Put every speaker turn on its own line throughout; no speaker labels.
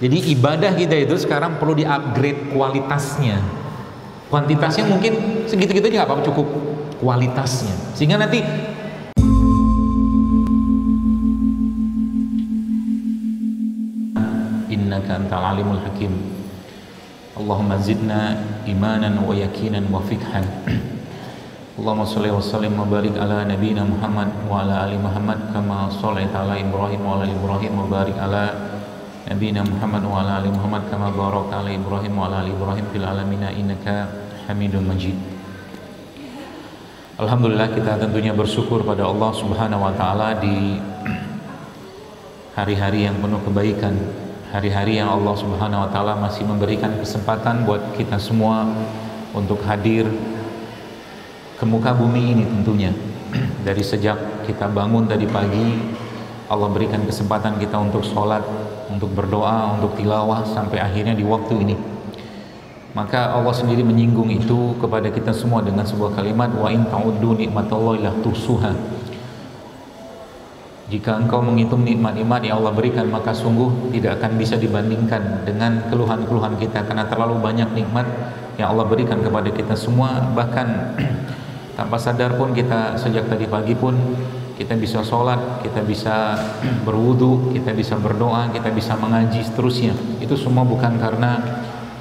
Jadi ibadah kita itu sekarang perlu di-upgrade kualitasnya. Kuantitasnya mungkin segitu-gitu aja nggak apa-apa, cukup kualitasnya. Sehingga nanti innaka antal alimul hakim. Allahumma zidna imanan wa yakinan wa fikhan. Allahumma sholli wa sallim wa barik ala nabiyyina Muhammad wa ala ali Muhammad kama shallaita ala Ibrahim wa ala ali Ibrahim wa barik ala nabiyyina Muhammad wa ala ali Muhammad kama barakta ala Ibrahim wa ala ali Ibrahim fil alamin innaka Hamidum Majid. Alhamdulillah, kita tentunya bersyukur pada Allah Subhanahu wa taala di hari-hari yang penuh kebaikan, hari-hari yang Allah Subhanahu wa taala masih memberikan kesempatan buat kita semua untuk hadir ke muka bumi ini tentunya. Dari sejak kita bangun tadi pagi, Allah berikan kesempatan kita untuk sholat, untuk berdoa, untuk tilawah sampai akhirnya di waktu ini. Maka Allah sendiri menyinggung itu kepada kita semua dengan sebuah kalimat, wa in ta'uddu nikmatallahi la tuhsuha. Jika engkau menghitung nikmat-nikmat yang Allah berikan, maka sungguh tidak akan bisa dibandingkan dengan keluhan-keluhan kita, karena terlalu banyak nikmat yang Allah berikan kepada kita semua. Bahkan tanpa sadar pun kita sejak tadi pagi pun kita bisa sholat, kita bisa berwudu, kita bisa berdoa, kita bisa mengaji seterusnya. Itu semua bukan karena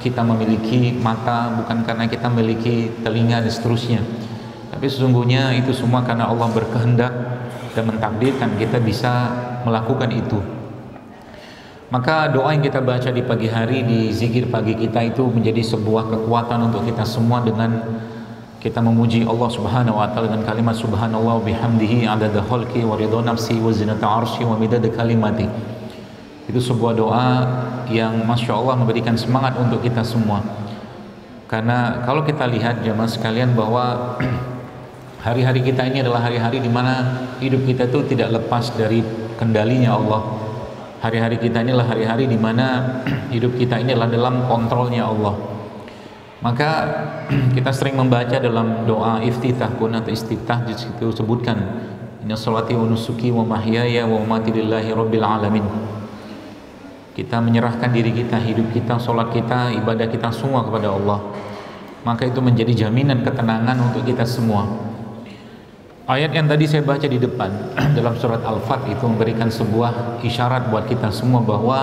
kita memiliki mata, bukan karena kita memiliki telinga dan seterusnya, tapi sesungguhnya itu semua karena Allah berkehendak dan mentakdirkan kita bisa melakukan itu. Maka doa yang kita baca di pagi hari, di zikir pagi kita, itu menjadi sebuah kekuatan untuk kita semua dengan kita memuji Allah Subhanahu wa taala dengan kalimat subhanallah bihamdihi adada khalqi wa ridha nafsi wa zinata arsy wa midada kalimati. Itu sebuah doa yang Masya Allah memberikan semangat untuk kita semua. Karena kalau kita lihat jamaah sekalian bahwa hari-hari kita ini adalah hari-hari di mana hidup kita itu tidak lepas dari kendalinya Allah. Hari-hari kita ini adalah hari-hari di mana hidup kita ini adalah dalam kontrolnya Allah. Maka kita sering membaca dalam doa iftitah pun atau istiftah, di situ sebutkan inna sholati wa nusuki wa mahyaya wa mamati lillahi rabbil alamin. Kita menyerahkan diri kita, hidup kita, sholat kita, ibadah kita semua kepada Allah. Maka itu menjadi jaminan ketenangan untuk kita semua. Ayat yang tadi saya baca di depan dalam surat Al-Fat itu memberikan sebuah isyarat buat kita semua bahwa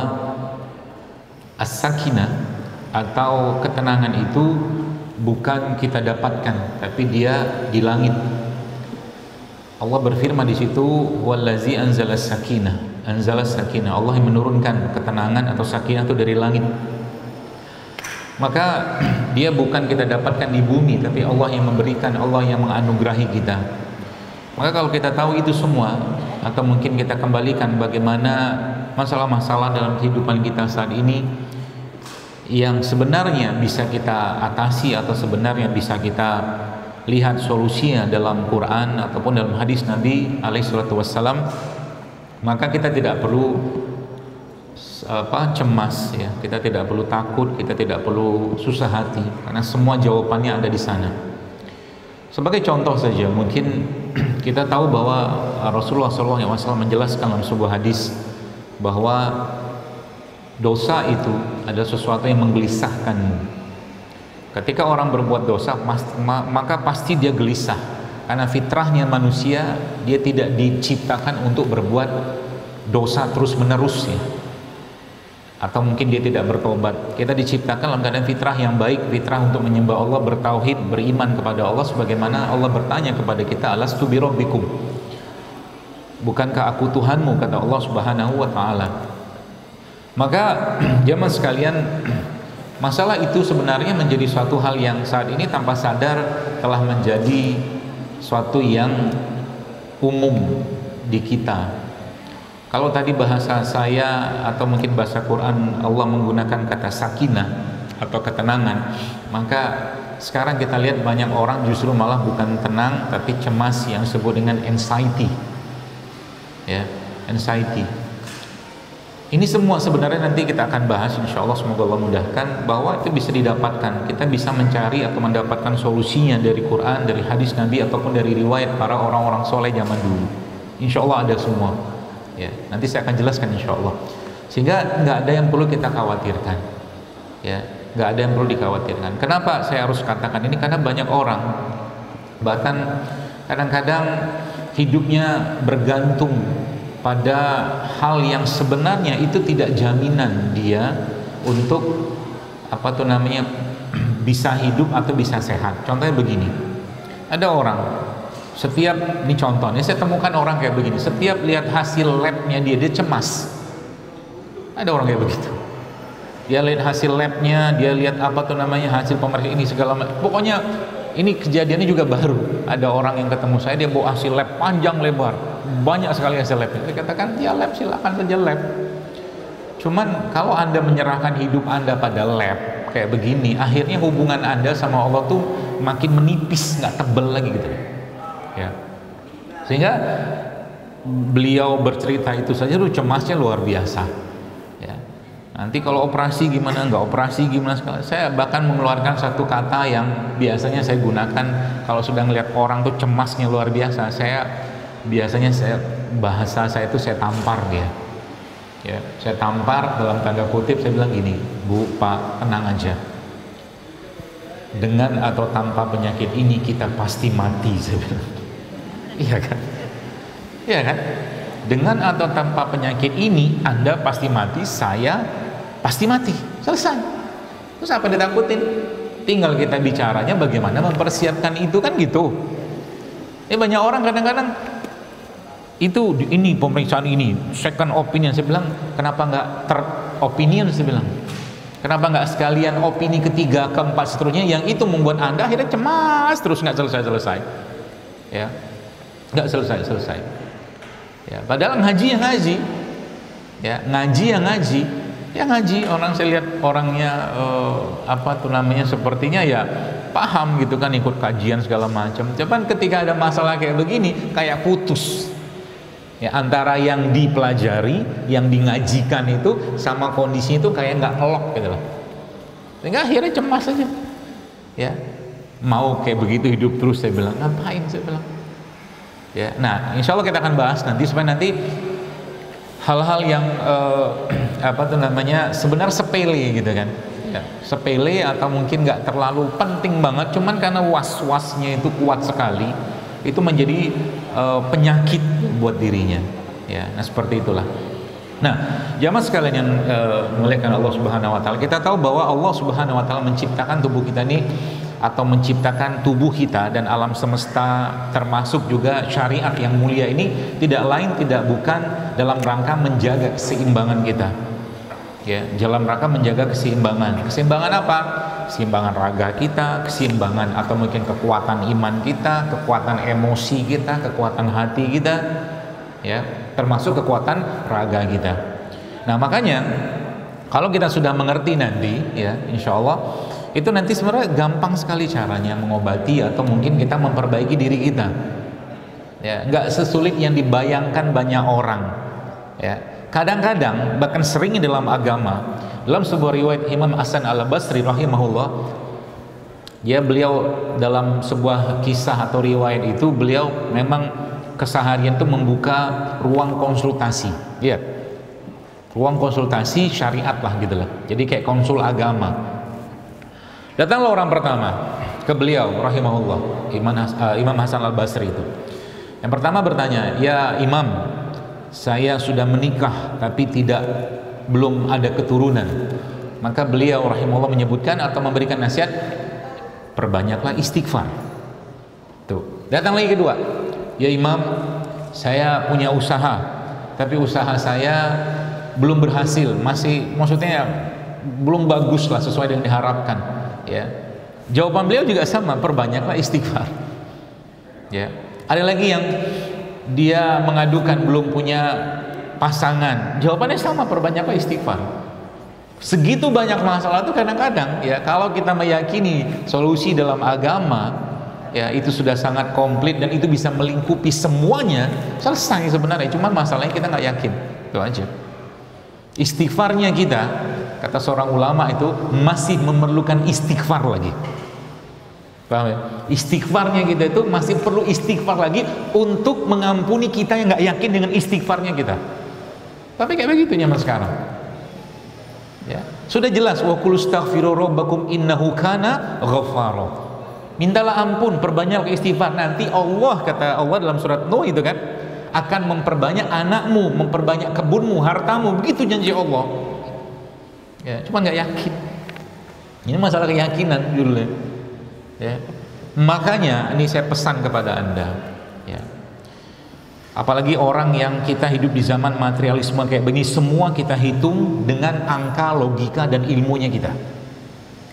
as-sakinah atau ketenangan itu bukan kita dapatkan, tapi dia di langit. Allah berfirman di situ, wallazi anzalas sakinah. Anzalas sakinah, Allah yang menurunkan ketenangan atau sakinah itu dari langit. Maka dia bukan kita dapatkan di bumi, tapi Allah yang memberikan, Allah yang menganugerahi kita. Maka kalau kita tahu itu semua, atau mungkin kita kembalikan bagaimana masalah-masalah dalam kehidupan kita saat ini yang sebenarnya bisa kita atasi atau sebenarnya bisa kita lihat solusinya dalam Quran ataupun dalam hadis Nabi alaihissalam, maka kita tidak perlu cemas ya, kita tidak perlu takut, kita tidak perlu susah hati, karena semua jawabannya ada di sana. Sebagai contoh saja, mungkin kita tahu bahwa Rasulullah SAW menjelaskan dalam sebuah hadis bahwa dosa itu adalah sesuatu yang menggelisahkan. Ketika orang berbuat dosa, maka pasti dia gelisah. Karena fitrahnya manusia, dia tidak diciptakan untuk berbuat dosa terus menerus ya. Atau mungkin dia tidak bertobat. Kita diciptakan dalam keadaan fitrah yang baik, fitrah untuk menyembah Allah, bertauhid, beriman kepada Allah, sebagaimana Allah bertanya kepada kita, alastu bi rabbikum, bukankah aku Tuhanmu, kata Allah Subhanahu wa taala. Maka jamaah sekalian, masalah itu sebenarnya menjadi suatu hal yang saat ini tanpa sadar telah menjadi suatu yang umum di kita. Kalau tadi bahasa saya atau mungkin bahasa Quran Allah menggunakan kata sakinah atau ketenangan, maka sekarang kita lihat banyak orang justru malah bukan tenang tapi cemas, yang disebut dengan anxiety ya, anxiety. Ini semua sebenarnya nanti kita akan bahas, insya Allah, semoga Allah mudahkan, bahwa itu bisa didapatkan. Kita bisa mencari atau mendapatkan solusinya dari Quran, dari hadis Nabi, ataupun dari riwayat para orang-orang soleh zaman dulu. Insya Allah ada semua ya, nanti saya akan jelaskan insya Allah. Sehingga nggak ada yang perlu kita khawatirkan, ya, nggak ada yang perlu dikhawatirkan. Kenapa saya harus katakan ini? Karena banyak orang bahkan kadang-kadang hidupnya bergantung pada hal yang sebenarnya itu tidak jaminan dia untuk bisa hidup atau bisa sehat. Contohnya begini, ada orang ini contohnya saya temukan orang kayak begini, setiap lihat hasil labnya dia cemas. Ada orang kayak begitu, dia lihat hasil labnya, dia lihat hasil pemeriksa ini segala macam. Pokoknya ini kejadiannya juga baru. Ada orang yang ketemu saya, dia bawa hasil lab panjang lebar, banyak sekali hasil labnya. Saya katakan, ya lab silakan saja lab. Cuman kalau Anda menyerahkan hidup Anda pada lab kayak begini, akhirnya hubungan Anda sama Allah tuh makin menipis, nggak tebel lagi gitu ya. Sehingga beliau bercerita itu saja tuh cemasnya luar biasa. Nanti kalau operasi gimana, nggak operasi gimana sekali. Saya bahkan mengeluarkan satu kata yang biasanya saya gunakan kalau sudah ngelihat orang tuh cemasnya luar biasa. Bahasa saya itu saya tampar dia. Ya, saya tampar dalam tanda kutip, saya bilang gini, Bu, Pak, tenang aja. Dengan atau tanpa penyakit ini kita pasti mati, saya bilang. Iya kan? Iya kan? Dengan atau tanpa penyakit ini Anda pasti mati, saya pasti mati, selesai. Terus apa ditakutin? Tinggal kita bicaranya bagaimana mempersiapkan itu, kan gitu. Banyak orang kadang-kadang ini pemeriksaan ini second opinion. Saya bilang, kenapa nggak third opinion? Saya bilang, kenapa nggak sekalian opini ketiga, keempat, seterusnya, yang itu membuat Anda akhirnya cemas terus, nggak selesai-selesai, ya, nggak selesai-selesai. Ya, padahal ngaji yang ngaji, ya, ngaji yang ngaji. Ya ngaji, orang saya lihat orangnya sepertinya ya paham gitu kan, ikut kajian segala macam. Cuman ketika ada masalah kayak begini, kayak putus ya antara yang dipelajari, yang dingajikan itu sama kondisi itu kayak nggak ngelok gitu lah. Sehingga akhirnya cemas aja. Ya, mau kayak begitu hidup terus, saya bilang, ngapain, saya bilang. Ya, nah, insya Allah kita akan bahas nanti supaya nanti hal-hal yang sebenarnya sepele gitu kan, ya, sepele atau mungkin nggak terlalu penting banget, cuman karena was-wasnya itu kuat sekali, itu menjadi penyakit buat dirinya, ya. Nah seperti itulah. Nah, jamaah sekalian yang memuliakan Allah Subhanahu Wa Taala, kita tahu bahwa Allah Subhanahu Wa Taala menciptakan tubuh kita ini, atau menciptakan tubuh kita dan alam semesta termasuk juga syariat yang mulia ini tidak lain tidak bukan dalam rangka menjaga keseimbangan kita, ya, dalam rangka menjaga keseimbangan. Keseimbangan apa? Keseimbangan raga kita, keseimbangan atau mungkin kekuatan iman kita, kekuatan emosi kita, kekuatan hati kita, ya, termasuk kekuatan raga kita. Nah makanya kalau kita sudah mengerti nanti, ya, insya Allah itu nanti sebenarnya gampang sekali caranya mengobati atau mungkin kita memperbaiki diri kita, ya, nggak sesulit yang dibayangkan banyak orang, ya. Kadang-kadang bahkan sering dalam agama, dalam sebuah riwayat Imam Hasan Al-Basri rahimahullah, beliau dalam sebuah kisah atau riwayat itu, beliau memang keseharian itu membuka ruang konsultasi, ya, ruang konsultasi syariat lah gitulah, jadi kayak konsul agama. Datanglah orang pertama ke beliau rahimahullah, Imam Hasan Al-Basri itu. Yang pertama bertanya, "Ya Imam, saya sudah menikah tapi belum ada keturunan." Maka beliau rahimahullah menyebutkan atau memberikan nasihat, perbanyaklah istighfar. Tuh. Datang lagi kedua, "Ya Imam, saya punya usaha tapi usaha saya belum berhasil, maksudnya belum bagus lah sesuai dengan diharapkan." Ya, jawaban beliau juga sama, perbanyaklah istighfar. Ya, ada lagi yang dia mengadukan belum punya pasangan, jawabannya sama, perbanyaklah istighfar. Segitu banyak masalah itu kadang-kadang, ya, kalau kita meyakini solusi dalam agama, ya, itu sudah sangat komplit dan itu bisa melingkupi semuanya, selesai sebenarnya. Cuma masalahnya kita nggak yakin, itu aja. Istighfarnya kita, kata seorang ulama itu masih memerlukan istighfar lagi. Paham ya? Istighfarnya kita itu masih perlu istighfar lagi untuk mengampuni kita yang nggak yakin dengan istighfarnya kita. Tapi kayak begitu zaman sekarang. Ya, sudah jelas, wa qul astaghfiru rabbakum innahu kana ghaffara. Mintalah ampun, perbanyak istighfar, nanti Allah, kata Allah dalam surat Nuh itu kan, akan memperbanyak anakmu, memperbanyak kebunmu, hartamu, begitu janji Allah. Ya, cuma nggak yakin. Ini masalah keyakinan dulu ya. Makanya ini saya pesan kepada Anda ya. Apalagi orang yang kita hidup di zaman materialisme kayak begini, semua kita hitung dengan angka, logika, dan ilmunya kita.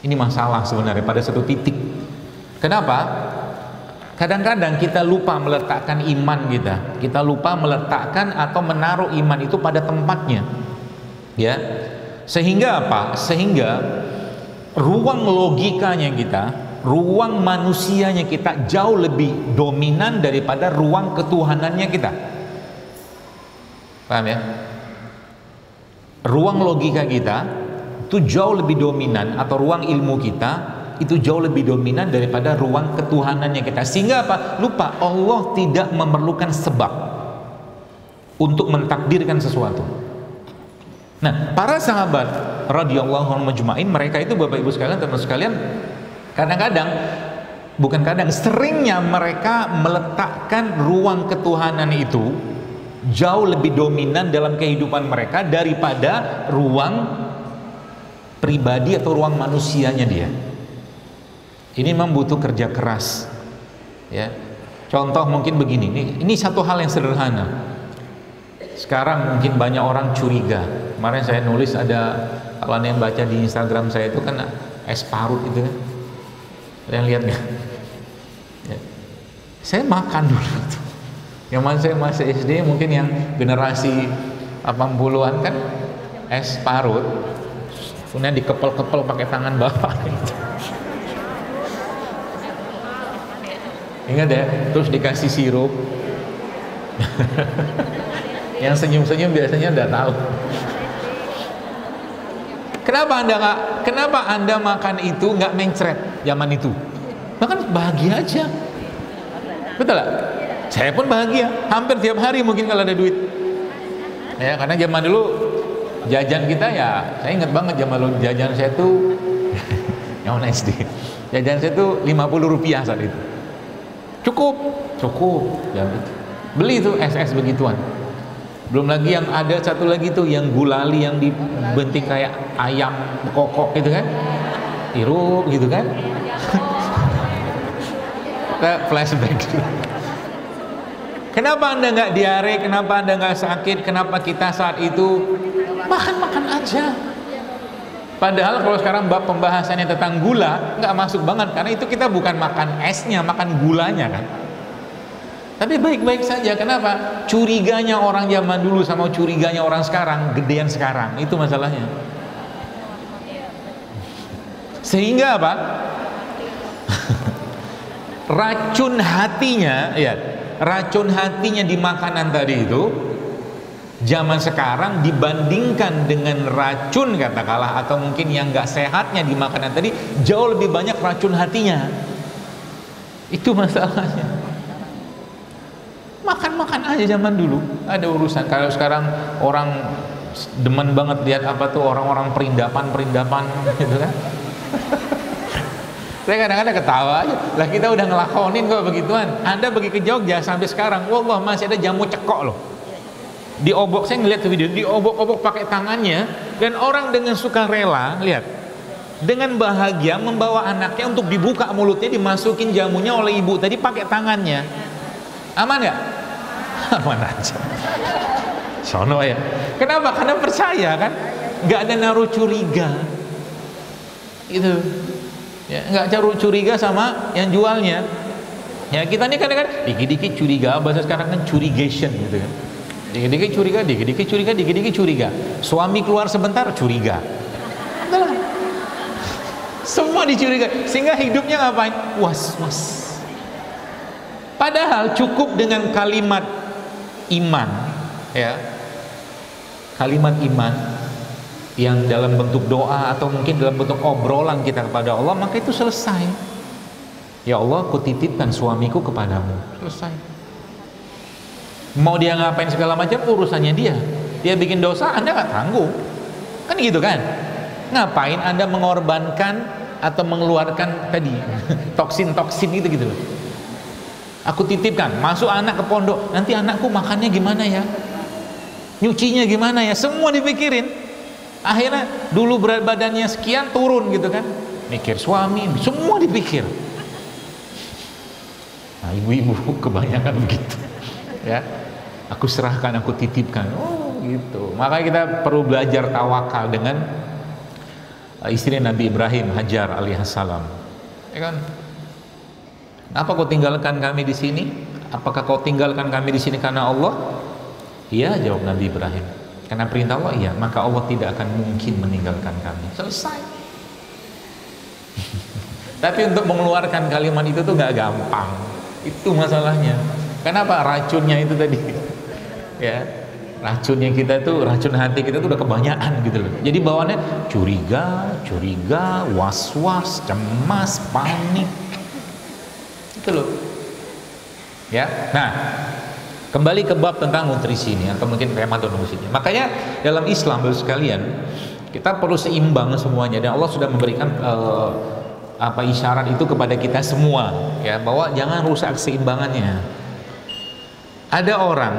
Ini masalah sebenarnya pada satu titik. Kenapa? Kadang-kadang kita lupa meletakkan iman kita. Kita lupa meletakkan atau menaruh iman itu pada tempatnya. Ya. Sehingga apa? Sehingga ruang logikanya kita, ruang manusianya kita jauh lebih dominan daripada ruang ketuhanannya kita. Paham ya? Ruang logika kita itu jauh lebih dominan, atau ruang ilmu kita itu jauh lebih dominan daripada ruang ketuhanannya kita. Sehingga apa? Lupa Allah tidak memerlukan sebab untuk mentakdirkan sesuatu. Nah, para sahabat radhiyallahu anhum majma'in, mereka itu Bapak Ibu sekalian, teman-teman sekalian, kadang-kadang, bukan kadang, seringnya mereka meletakkan ruang ketuhanan itu jauh lebih dominan dalam kehidupan mereka daripada ruang pribadi atau ruang manusianya dia. Ini memang butuh kerja keras ya. Contoh mungkin begini, ini satu hal yang sederhana. Sekarang mungkin banyak orang curiga. Kemarin saya nulis, ada, kalau Anda yang baca di Instagram saya itu kan es parut itu kan, ada yang lihat nggak? Ya. Saya makan dulu itu. Yang mana saya masih SD, mungkin yang generasi 80-an kan es parut, kemudian dikepel-kepel pakai tangan bapak gitu. Ingat ya, terus dikasih sirup. Yang senyum-senyum biasanya udah tahu. Kenapa Anda makan itu nggak mencret zaman itu? Bahkan bahagia aja. Betul lah. Saya pun bahagia, hampir tiap hari mungkin kalau ada duit. Ya, karena zaman dulu jajan kita ya, saya ingat banget zaman dulu jajan saya tuh yang SD. Jajan saya tuh Rp50 saat itu. Cukup ya, beli tuh es begituan. Belum lagi yang ada satu lagi tuh yang gulali yang dibentik kayak ayam kokok gitu kan, irup gitu kan. Kita flashback dulu. Kenapa Anda nggak diare? Kenapa Anda nggak sakit? Kenapa kita saat itu makan aja? Padahal kalau sekarang bab pembahasannya tentang gula nggak masuk banget, karena itu kita bukan makan esnya, makan gulanya kan. Tapi baik-baik saja. Kenapa? Curiganya orang zaman dulu sama curiganya orang sekarang gedean sekarang, itu masalahnya. Sehingga apa? Racun hatinya, ya, racun hatinya di makanan tadi itu zaman sekarang dibandingkan dengan racun katakanlah, atau mungkin yang nggak sehatnya di makanan tadi, jauh lebih banyak racun hatinya. Itu masalahnya. Makan aja zaman dulu, ada urusan. Kalau sekarang orang demen banget lihat apa tuh orang-orang perindapan gitu kan. Saya kadang-kadang ketawa aja, lah kita udah ngelakonin kok begituan. Anda pergi ke Jogja sampai sekarang, wallah masih ada jamu cekok loh. Diobok, saya ngeliat video, diobok-obok pakai tangannya, dan orang dengan sukarela, lihat, dengan bahagia membawa anaknya untuk dibuka mulutnya, dimasukin jamunya oleh ibu tadi pakai tangannya. Aman nggak? Aman aja. Sono ya. Kenapa? Karena percaya kan, nggak ada naruh curiga. Itu, ya, nggak naruh curiga sama yang jualnya. Ya kita nih kadang-kadang dikit-dikit curiga, bahasa sekarang kan curigation gitu kan. Dikit-dikit curiga, dikit-dikit curiga, dikit-dikit curiga. Suami keluar sebentar curiga. Enggak. Semua dicurigai, sehingga hidupnya ngapain? Was-was. Padahal cukup dengan kalimat iman, ya, kalimat iman yang dalam bentuk doa atau mungkin dalam bentuk obrolan kita kepada Allah, maka itu selesai. Ya Allah, aku titipkan suamiku kepadamu. Selesai. Mau dia ngapain segala macam urusannya dia. Dia bikin dosa, Anda nggak tanggung. Kan gitu kan? Ngapain Anda mengorbankan atau mengeluarkan tadi toksin-toksin itu gitu loh. Aku titipkan, masuk anak ke pondok, nanti anakku makannya gimana ya, nyucinya gimana ya, semua dipikirin. Akhirnya dulu berat badannya sekian turun gitu kan, mikir suami, semua dipikir. Nah, ibu-ibu kebanyakan begitu ya. Aku serahkan, aku titipkan, oh gitu. Makanya kita perlu belajar tawakal dengan istri Nabi Ibrahim, Hajar alaihissalam, ya kan? Apa kau tinggalkan kami di sini? Apakah kau tinggalkan kami di sini karena Allah? Iya, jawab Nabi Ibrahim. Karena perintah Allah, iya. Maka Allah tidak akan mungkin meninggalkan kami. Selesai. Tapi untuk mengeluarkan kalimat itu tuh nggak gampang. Itu masalahnya. Kenapa? Racunnya itu tadi. Ya, racunnya kita tuh, racun hati kita tuh udah kebanyakan gitu loh. Jadi bawaannya curiga, was-was, cemas, panik. Itu loh. Ya. Nah, kembali ke bab tentang nutrisi ini atau mungkin nutrisinya. Makanya dalam Islam Bapak sekalian, kita perlu seimbang semuanya, dan Allah sudah memberikan isyarat itu kepada kita semua, ya, bahwa jangan rusak keseimbangannya. Ada orang,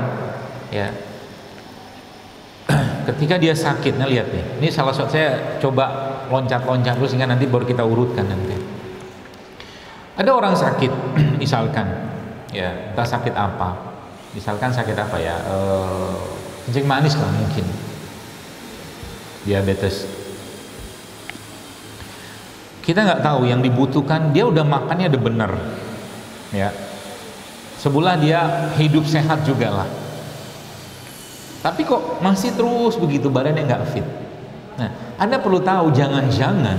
ya, ketika dia sakit, nah lihat nih, ini salah satu, saya coba loncat-loncat terus sehingga nanti baru kita urutkan nanti. Ada orang sakit, misalkan, ya, entah sakit apa, misalkan sakit apa ya, kencing manis lah mungkin, diabetes. Kita nggak tahu yang dibutuhkan, dia udah makannya udah bener, ya, sebulan dia hidup sehat juga lah, tapi kok masih terus begitu, badannya nggak fit. Nah, Anda perlu tahu, jangan-jangan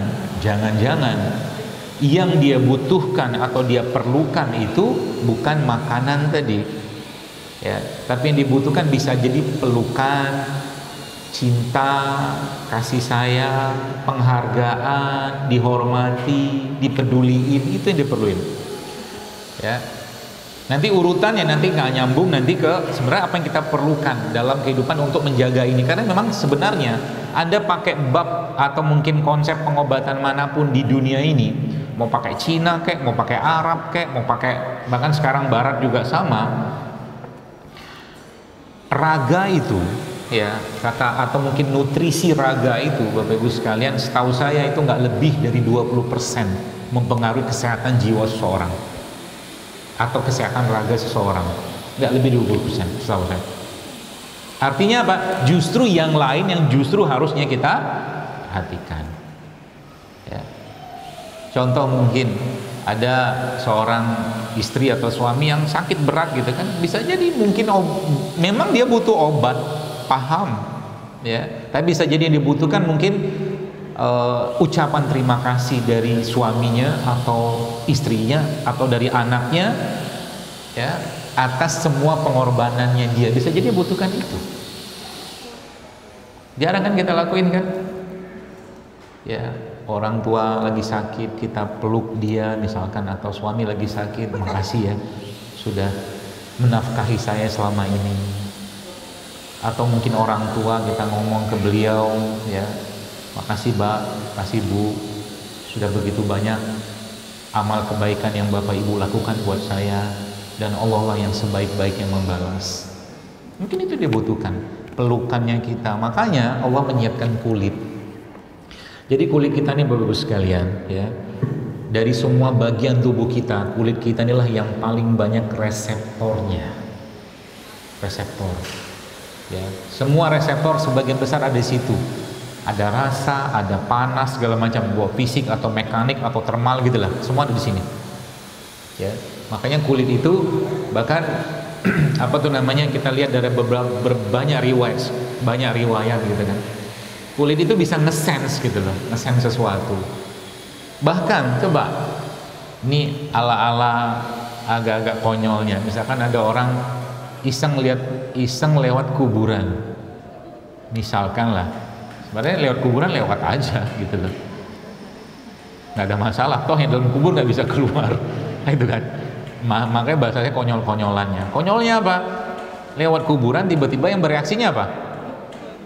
yang dia butuhkan atau dia perlukan itu bukan makanan tadi, ya, tapi yang dibutuhkan bisa jadi pelukan, cinta, kasih sayang, penghargaan, dihormati, dipeduliin, itu yang diperluin, ya. Nanti urutannya nanti nggak nyambung nanti ke sebenarnya apa yang kita perlukan dalam kehidupan untuk menjaga ini, karena memang sebenarnya Anda pakai bab atau mungkin konsep pengobatan manapun di dunia ini, mau pakai Cina kek, mau pakai Arab kek, mau pakai bahkan sekarang Barat juga sama, raga itu, ya, kata atau mungkin nutrisi raga itu, Bapak Ibu sekalian, setahu saya itu nggak lebih dari 20% mempengaruhi kesehatan jiwa seseorang atau kesehatan raga seseorang, nggak lebih 20% setahu saya. Artinya apa? Justru yang lain yang justru harusnya kita perhatikan, ya. Contoh, mungkin ada seorang istri atau suami yang sakit berat gitu kan, bisa jadi mungkin memang dia butuh obat, paham, ya, tapi bisa jadi yang dibutuhkan mungkin ucapan terima kasih dari suaminya atau istrinya atau dari anaknya, ya, atas semua pengorbanannya dia, bisa jadi butuhkan itu. Jarang kan kita lakuin kan, ya, orang tua lagi sakit kita peluk dia misalkan, atau suami lagi sakit, makasih ya sudah menafkahi saya selama ini. Atau mungkin orang tua kita ngomong ke beliau, ya, makasih Mbak, makasih Bu, sudah begitu banyak amal kebaikan yang Bapak Ibu lakukan buat saya, dan Allah lah yang sebaik-baiknya membalas. Mungkin itu dia butuhkan, pelukannya kita. Makanya Allah menyiapkan kulit. Jadi kulit kita ini Bapak Ibu sekalian, ya, dari semua bagian tubuh kita, kulit kita inilah yang paling banyak reseptornya. Reseptor, ya, semua reseptor sebagian besar ada di situ. Ada rasa, ada panas, segala macam, buah fisik atau mekanik atau termal gitulah, semua ada di sini. Ya, makanya kulit itu bahkan apa tuh namanya, kita lihat dari banyak riwayat gitu kan. Kulit itu bisa nge-sense gitu loh, nge-sense sesuatu. Bahkan coba, ini ala-ala agak-agak konyolnya, misalkan ada orang iseng lewat kuburan, misalkan lah. Sebenarnya lewat kuburan lewat aja gitu loh, nggak ada masalah, toh yang dalam kubur nggak bisa keluar. Nah, itu kan, makanya bahasanya konyol-konyolannya. Konyolnya apa? Lewat kuburan tiba-tiba yang bereaksinya apa?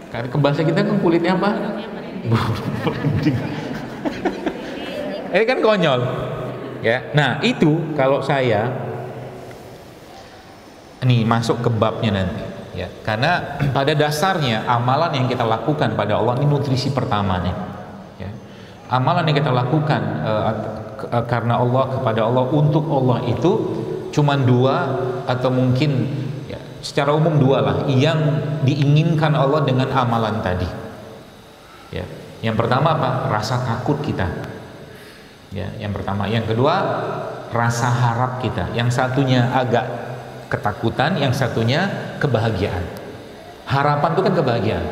Karena ke bahasa kita kan kulitnya apa? Merinding. Ini kan konyol. Ya. Nah, itu kalau saya nih masuk ke babnya nanti. Ya, karena pada dasarnya amalan yang kita lakukan pada Allah ini nutrisi pertama nih. Ya. Amalan yang kita lakukan karena Allah, kepada Allah, untuk Allah itu cuma dua atau mungkin ya, secara umum dua lah yang diinginkan Allah dengan amalan tadi. Ya. Yang pertama apa? Rasa takut kita. Ya, yang pertama. Yang kedua, rasa harap kita. Yang satunya agak ketakutan, yang satunya kebahagiaan. Harapan itu kan kebahagiaan.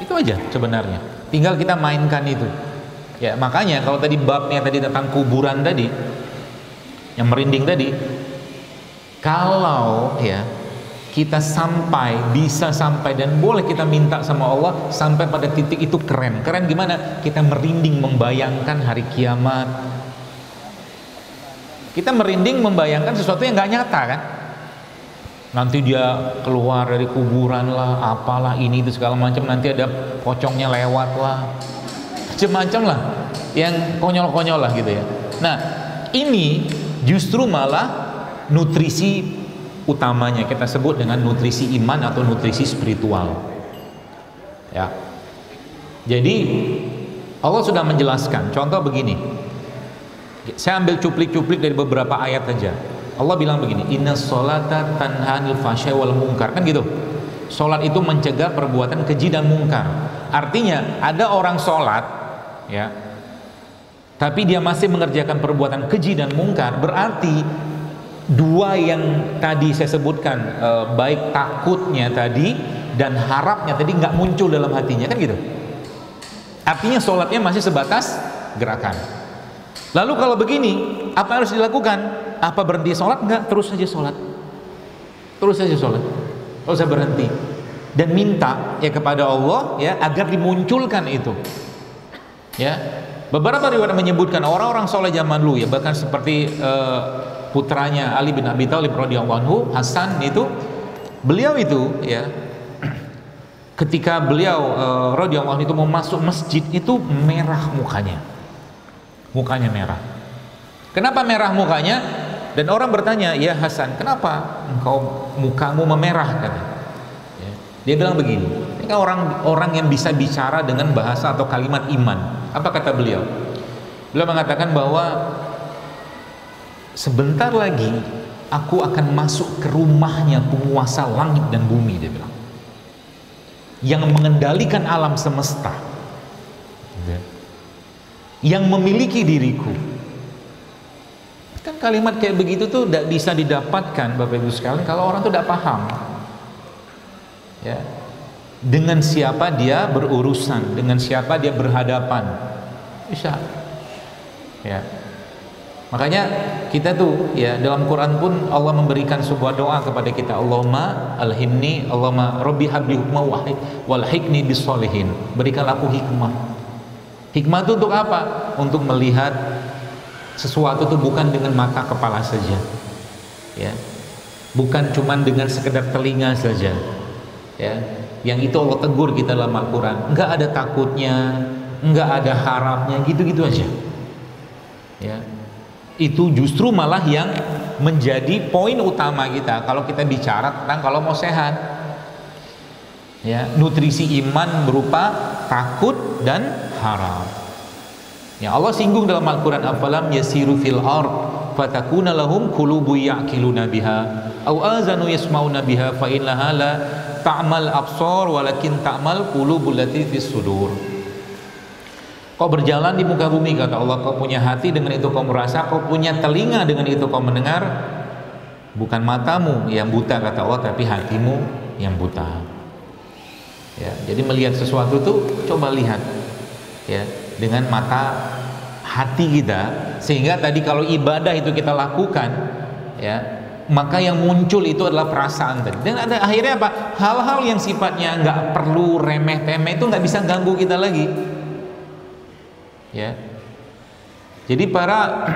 Itu aja sebenarnya. Tinggal kita mainkan itu. Ya, makanya kalau tadi babnya tadi tentang kuburan tadi, yang merinding tadi, kalau ya kita bisa sampai dan boleh kita minta sama Allah sampai pada titik itu keren. Keren gimana? Kita merinding membayangkan hari kiamat. Kita merinding membayangkan sesuatu yang nggak nyata kan? Nanti dia keluar dari kuburan lah, apalah ini itu segala macam. Nanti ada pocongnya lewat lah, macam-macam lah, yang konyol-konyol lah gitu ya. Nah, ini justru malah nutrisi utamanya, kita sebut dengan nutrisi iman atau nutrisi spiritual. Ya. Jadi Allah sudah menjelaskan. Contoh begini. Saya ambil cuplik-cuplik dari beberapa ayat saja. Allah bilang begini, inna sholata tanha 'anil fahsya'i wal munkar, kan gitu. Sholat itu mencegah perbuatan keji dan mungkar. Artinya ada orang sholat, ya, tapi dia masih mengerjakan perbuatan keji dan mungkar, berarti dua yang tadi saya sebutkan, baik takutnya tadi dan harapnya tadi nggak muncul dalam hatinya, kan gitu. Artinya sholatnya masih sebatas gerakan. Lalu kalau begini, apa harus dilakukan? Apa berhenti sholat? Enggak, terus saja sholat. Terus saja sholat. Tidak usah berhenti. Dan minta ya kepada Allah ya agar dimunculkan itu. Ya. Beberapa riwayat menyebutkan orang-orang soleh zaman dulu ya, bahkan seperti putranya Ali bin Abi Thalib radhiyallahu anhu, Hasan itu, beliau itu ya ketika beliau radhiyallahu anhu itu mau masuk masjid itu merah mukanya. Mukanya merah. Kenapa merah mukanya? Dan orang bertanya, ya Hasan, kenapa engkau mukamu memerah? Kan? Ya. Dia bilang begini, ini kan orang yang bisa bicara dengan bahasa atau kalimat iman. Apa kata beliau? Beliau mengatakan bahwa sebentar lagi aku akan masuk ke rumahnya penguasa langit dan bumi, dia bilang, yang mengendalikan alam semesta, yang memiliki diriku. Kan kalimat kayak begitu tuh tidak bisa didapatkan Bapak Ibu sekalian kalau orang tuh tidak paham ya dengan siapa dia berurusan, dengan siapa dia berhadapan. Bisa ya. Makanya kita tuh ya dalam Quran pun Allah memberikan sebuah doa kepada kita, Allahumma alhimni, Allahumma rabbi habli hukma walhikni bisolihin. Berikan aku hikmah. Hikmah itu untuk apa? Untuk melihat sesuatu itu bukan dengan mata kepala saja, ya, bukan cuman dengan sekedar telinga saja, ya. Yang itu Allah tegur kita dalam Al-Quran. Enggak ada takutnya, enggak ada harapnya, gitu-gitu aja, ya. Itu justru malah yang menjadi poin utama kita kalau kita bicara tentang kalau mau sehat, ya. Nutrisi iman berupa takut dan harap. Ya, Allah singgung dalam Al-Quran, afalam yasiru fil ard fatakuna lahum qulubu ya'qiluna biha aw azanu yasmauna biha fa innaha la ta'mal absar walakin ta'mal qulubul lati fis sudur. Kau berjalan di muka bumi, kata Allah, kau punya hati, dengan itu kau merasa, kau punya telinga, dengan itu kau mendengar. Bukan matamu yang buta, kata Allah, tapi hatimu yang buta. Ya, jadi melihat sesuatu tuh coba lihat ya dengan mata hati kita, sehingga tadi kalau ibadah itu kita lakukan ya, maka yang muncul itu adalah perasaan tadi. Dan ada akhirnya apa? Hal-hal yang sifatnya nggak perlu remeh-temeh itu nggak bisa ganggu kita lagi ya. Jadi para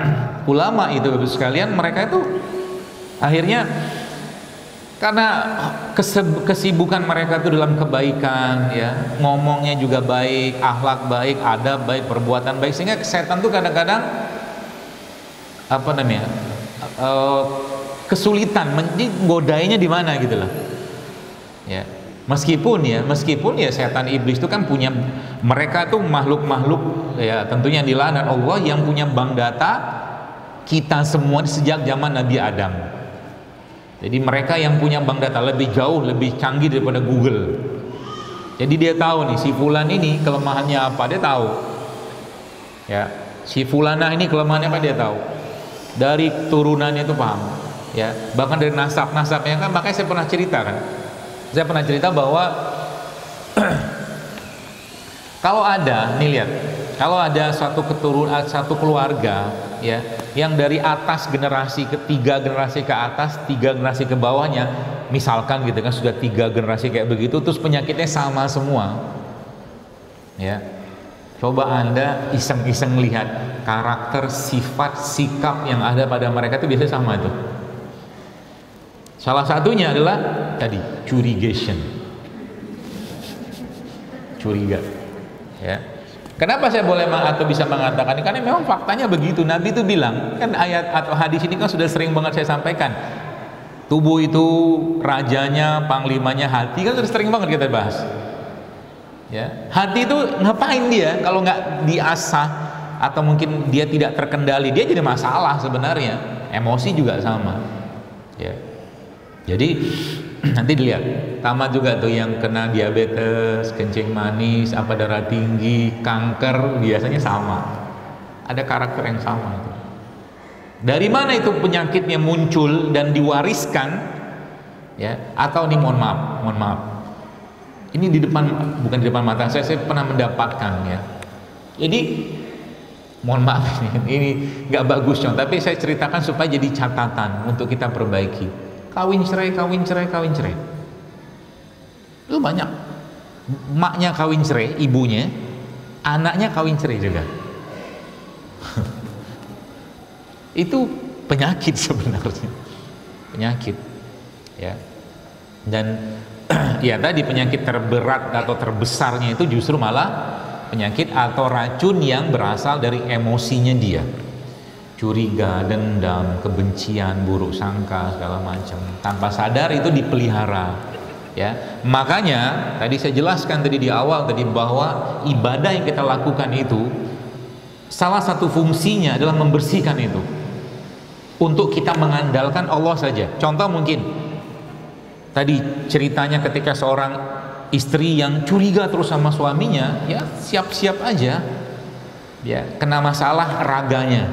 ulama itu Bapak sekalian, mereka itu akhirnya Karena kesibukan mereka itu dalam kebaikan, ya, ngomongnya juga baik, akhlak baik, adab baik, perbuatan baik, sehingga setan tuh kadang-kadang apa namanya, kesulitan godainya di mana gitu loh, ya. Meskipun ya setan iblis itu kan punya, mereka tuh makhluk-makhluk ya tentunya dilaknat Allah yang punya bank data kita semua sejak zaman Nabi Adam. Jadi mereka yang punya bank data lebih jauh, lebih canggih daripada Google. Jadi dia tahu nih si fulan ini kelemahannya apa, dia tahu. Ya, si fulana ini kelemahannya apa dia tahu. Dari turunannya itu paham. Ya, bahkan dari nasab-nasabnya kan, makanya saya pernah cerita kan. Saya pernah cerita bahwa kalau ada, nih lihat, kalau ada satu keturunan, satu keluarga, ya, yang dari atas generasi ketiga, generasi ke atas, 3 generasi ke bawahnya, misalkan gitu kan, sudah 3 generasi kayak begitu, terus penyakitnya sama semua, ya, coba Anda iseng-iseng lihat karakter, sifat, sikap yang ada pada mereka itu biasanya sama itu. Salah satunya adalah tadi curigation, curiga, ya. Kenapa saya boleh atau bisa mengatakan ini? Karena memang faktanya begitu. Nabi itu bilang, kan ayat atau hadis ini kan sudah sering banget saya sampaikan. Tubuh itu rajanya, panglimanya hati, kan sudah sering banget kita bahas. Ya, hati itu ngapain dia kalau nggak diasah atau mungkin dia tidak terkendali, dia jadi masalah sebenarnya. Emosi juga sama. Ya. Jadi nanti dilihat, tamat juga tuh yang kena diabetes, kencing manis, apa darah tinggi, kanker, biasanya sama. Ada karakter yang sama itu. Dari mana itu penyakitnya muncul dan diwariskan? Ya, atau ini mohon maaf. Ini di depan, bukan di depan mata saya pernah mendapatkan ya. Jadi mohon maaf ini nggak bagus contoh, tapi saya ceritakan supaya jadi catatan untuk kita perbaiki. Kawin cerai itu banyak. Maknya kawin cerai, ibunya, anaknya kawin cerai juga. Itu penyakit sebenarnya, penyakit, ya. Dan ya tadi penyakit terberat atau terbesarnya itu justru malah penyakit atau racun yang berasal dari emosinya dia. Curiga, dendam, kebencian, buruk sangka, segala macam. Tanpa sadar itu dipelihara, ya. Makanya tadi saya jelaskan tadi di awal tadi bahwa ibadah yang kita lakukan itu salah satu fungsinya adalah membersihkan itu. Untuk kita mengandalkan Allah saja. Contoh mungkin tadi ceritanya ketika seorang istri yang curiga terus sama suaminya, ya siap-siap aja, ya kena masalah raganya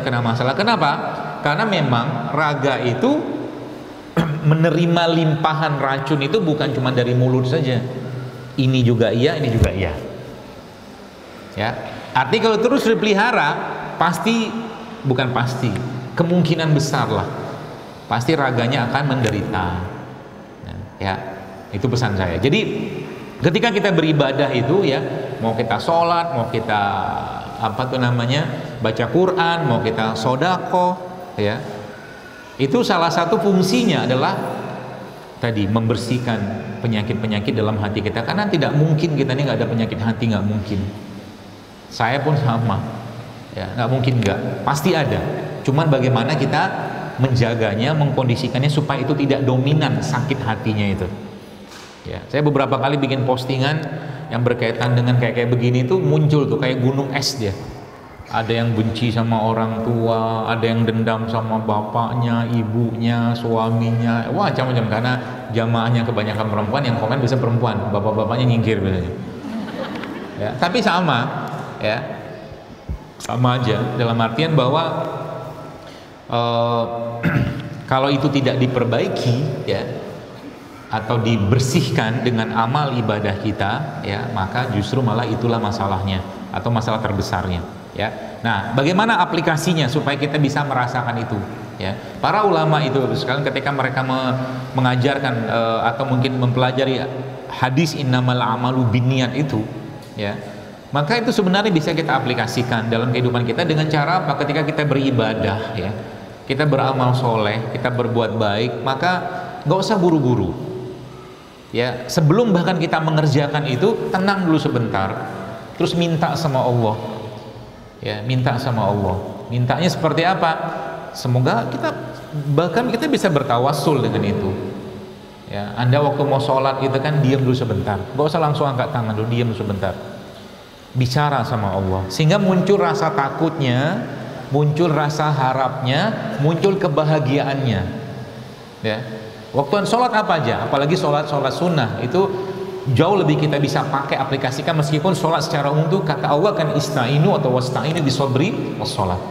kena masalah. Kenapa? Karena memang raga itu menerima limpahan racun itu bukan cuma dari mulut saja. Ini juga iya, ini juga iya. Ya, arti kalau terus dipelihara, kemungkinan besar lah, pasti raganya akan menderita. Ya, itu pesan saya. Jadi ketika kita beribadah itu ya, mau kita sholat, mau kita baca Quran, mau kita sodako, ya, itu salah satu fungsinya adalah tadi membersihkan penyakit-penyakit dalam hati kita. Karena tidak mungkin kita ini nggak ada penyakit hati, nggak mungkin. Saya pun sama, ya, nggak mungkin nggak, pasti ada. Cuman bagaimana kita menjaganya, mengkondisikannya supaya itu tidak dominan sakit hatinya itu. Ya, saya beberapa kali bikin postingan yang berkaitan dengan kayak begini tuh muncul tuh kayak gunung es dia. Ada yang benci sama orang tua, ada yang dendam sama bapaknya, ibunya, suaminya, wah macam-macam. Karena jamaahnya kebanyakan perempuan, yang komen bisa perempuan, bapak-bapaknya nyingkir biasanya. Ya, tapi sama, ya, sama aja. Dalam artian bahwa kalau itu tidak diperbaiki, ya, atau dibersihkan dengan amal ibadah kita, ya, maka justru malah itulah masalahnya atau masalah terbesarnya, ya. Nah, bagaimana aplikasinya supaya kita bisa merasakan itu, ya? Para ulama itu sekalian ketika mereka mengajarkan atau mungkin mempelajari hadis innamal a'malu binniyat itu, ya, maka itu sebenarnya bisa kita aplikasikan dalam kehidupan kita dengan cara apa? Ketika kita beribadah, ya, kita beramal soleh, kita berbuat baik, maka nggak usah buru-buru. Ya, sebelum bahkan kita mengerjakan itu, tenang dulu sebentar, terus minta sama Allah. Ya, minta sama Allah. Mintanya seperti apa? Semoga kita bisa bertawassul dengan itu. Ya, Anda waktu mau sholat itu kan diam dulu sebentar, nggak usah langsung angkat tangan dulu, diam dulu sebentar, bicara sama Allah, sehingga muncul rasa takutnya, muncul rasa harapnya, muncul kebahagiaannya. Ya, waktu sholat apa aja, apalagi sholat sunnah itu jauh lebih kita bisa pakai, aplikasikan. Meskipun sholat secara umum itu kata Allah kan ista'inu atau wasta'inu bisobri was sholat,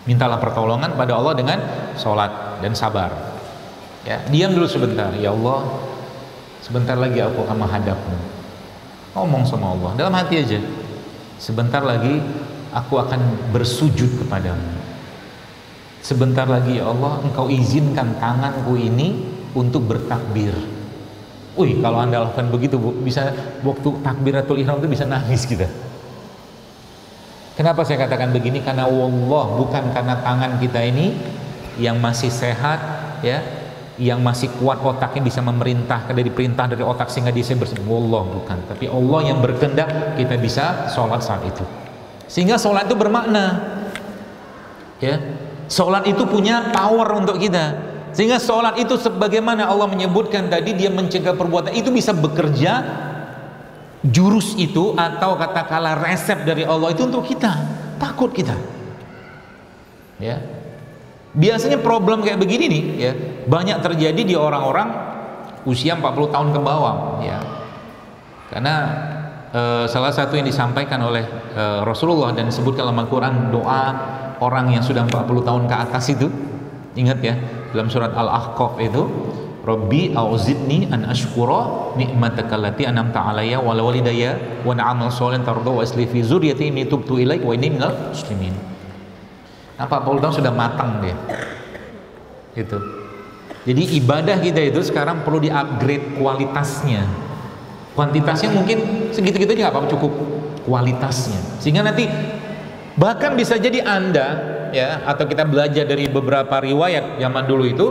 mintalah pertolongan pada Allah dengan sholat dan sabar. Ya, diam dulu sebentar, ya Allah, sebentar lagi aku akan menghadapmu. Ngomong sama Allah dalam hati aja, sebentar lagi aku akan bersujud kepadamu. Sebentar lagi ya Allah, engkau izinkan tanganku ini untuk bertakbir. Wih, kalau Anda lakukan begitu, bisa waktu takbiratul ihram itu bisa nangis kita. Kenapa saya katakan begini? Karena wallah, bukan karena tangan kita ini yang masih sehat, ya, yang masih kuat otaknya bisa memerintah dari perintah dari otak sehingga dia bersih. Wallah, bukan. Tapi Allah yang berkehendak kita bisa sholat saat itu. Sehingga sholat itu bermakna. Ya, sholat itu punya power untuk kita. Sehingga sholat itu sebagaimana Allah menyebutkan tadi, dia mencegah perbuatan itu bisa bekerja. Jurus itu atau katakanlah resep dari Allah itu untuk kita. Takut kita. Ya. Biasanya problem kayak begini nih, ya, banyak terjadi di orang-orang usia 40 tahun ke bawah, ya. Karena salah satu yang disampaikan oleh Rasulullah dan disebutkan dalam Al-Quran, doa orang yang sudah 40 tahun ke atas itu, ingat ya, dalam surat Al-Ahqaf itu, Rabbi auzidni an ashkura ni'mataka allati an'amta 'alayya wa 'ala walidayya wa na'amal sholihan tarda wa asli fi dzurriyyati inni tubtu ilaik wa inni minal muslimin. 40 tahun sudah matang dia. Itu. Jadi ibadah kita itu sekarang perlu di-upgrade kualitasnya. Kuantitasnya mungkin segitu-gitu aja nggak apa-apa, cukup kualitasnya. Sehingga nanti bahkan bisa jadi Anda, ya, atau kita belajar dari beberapa riwayat zaman dulu itu,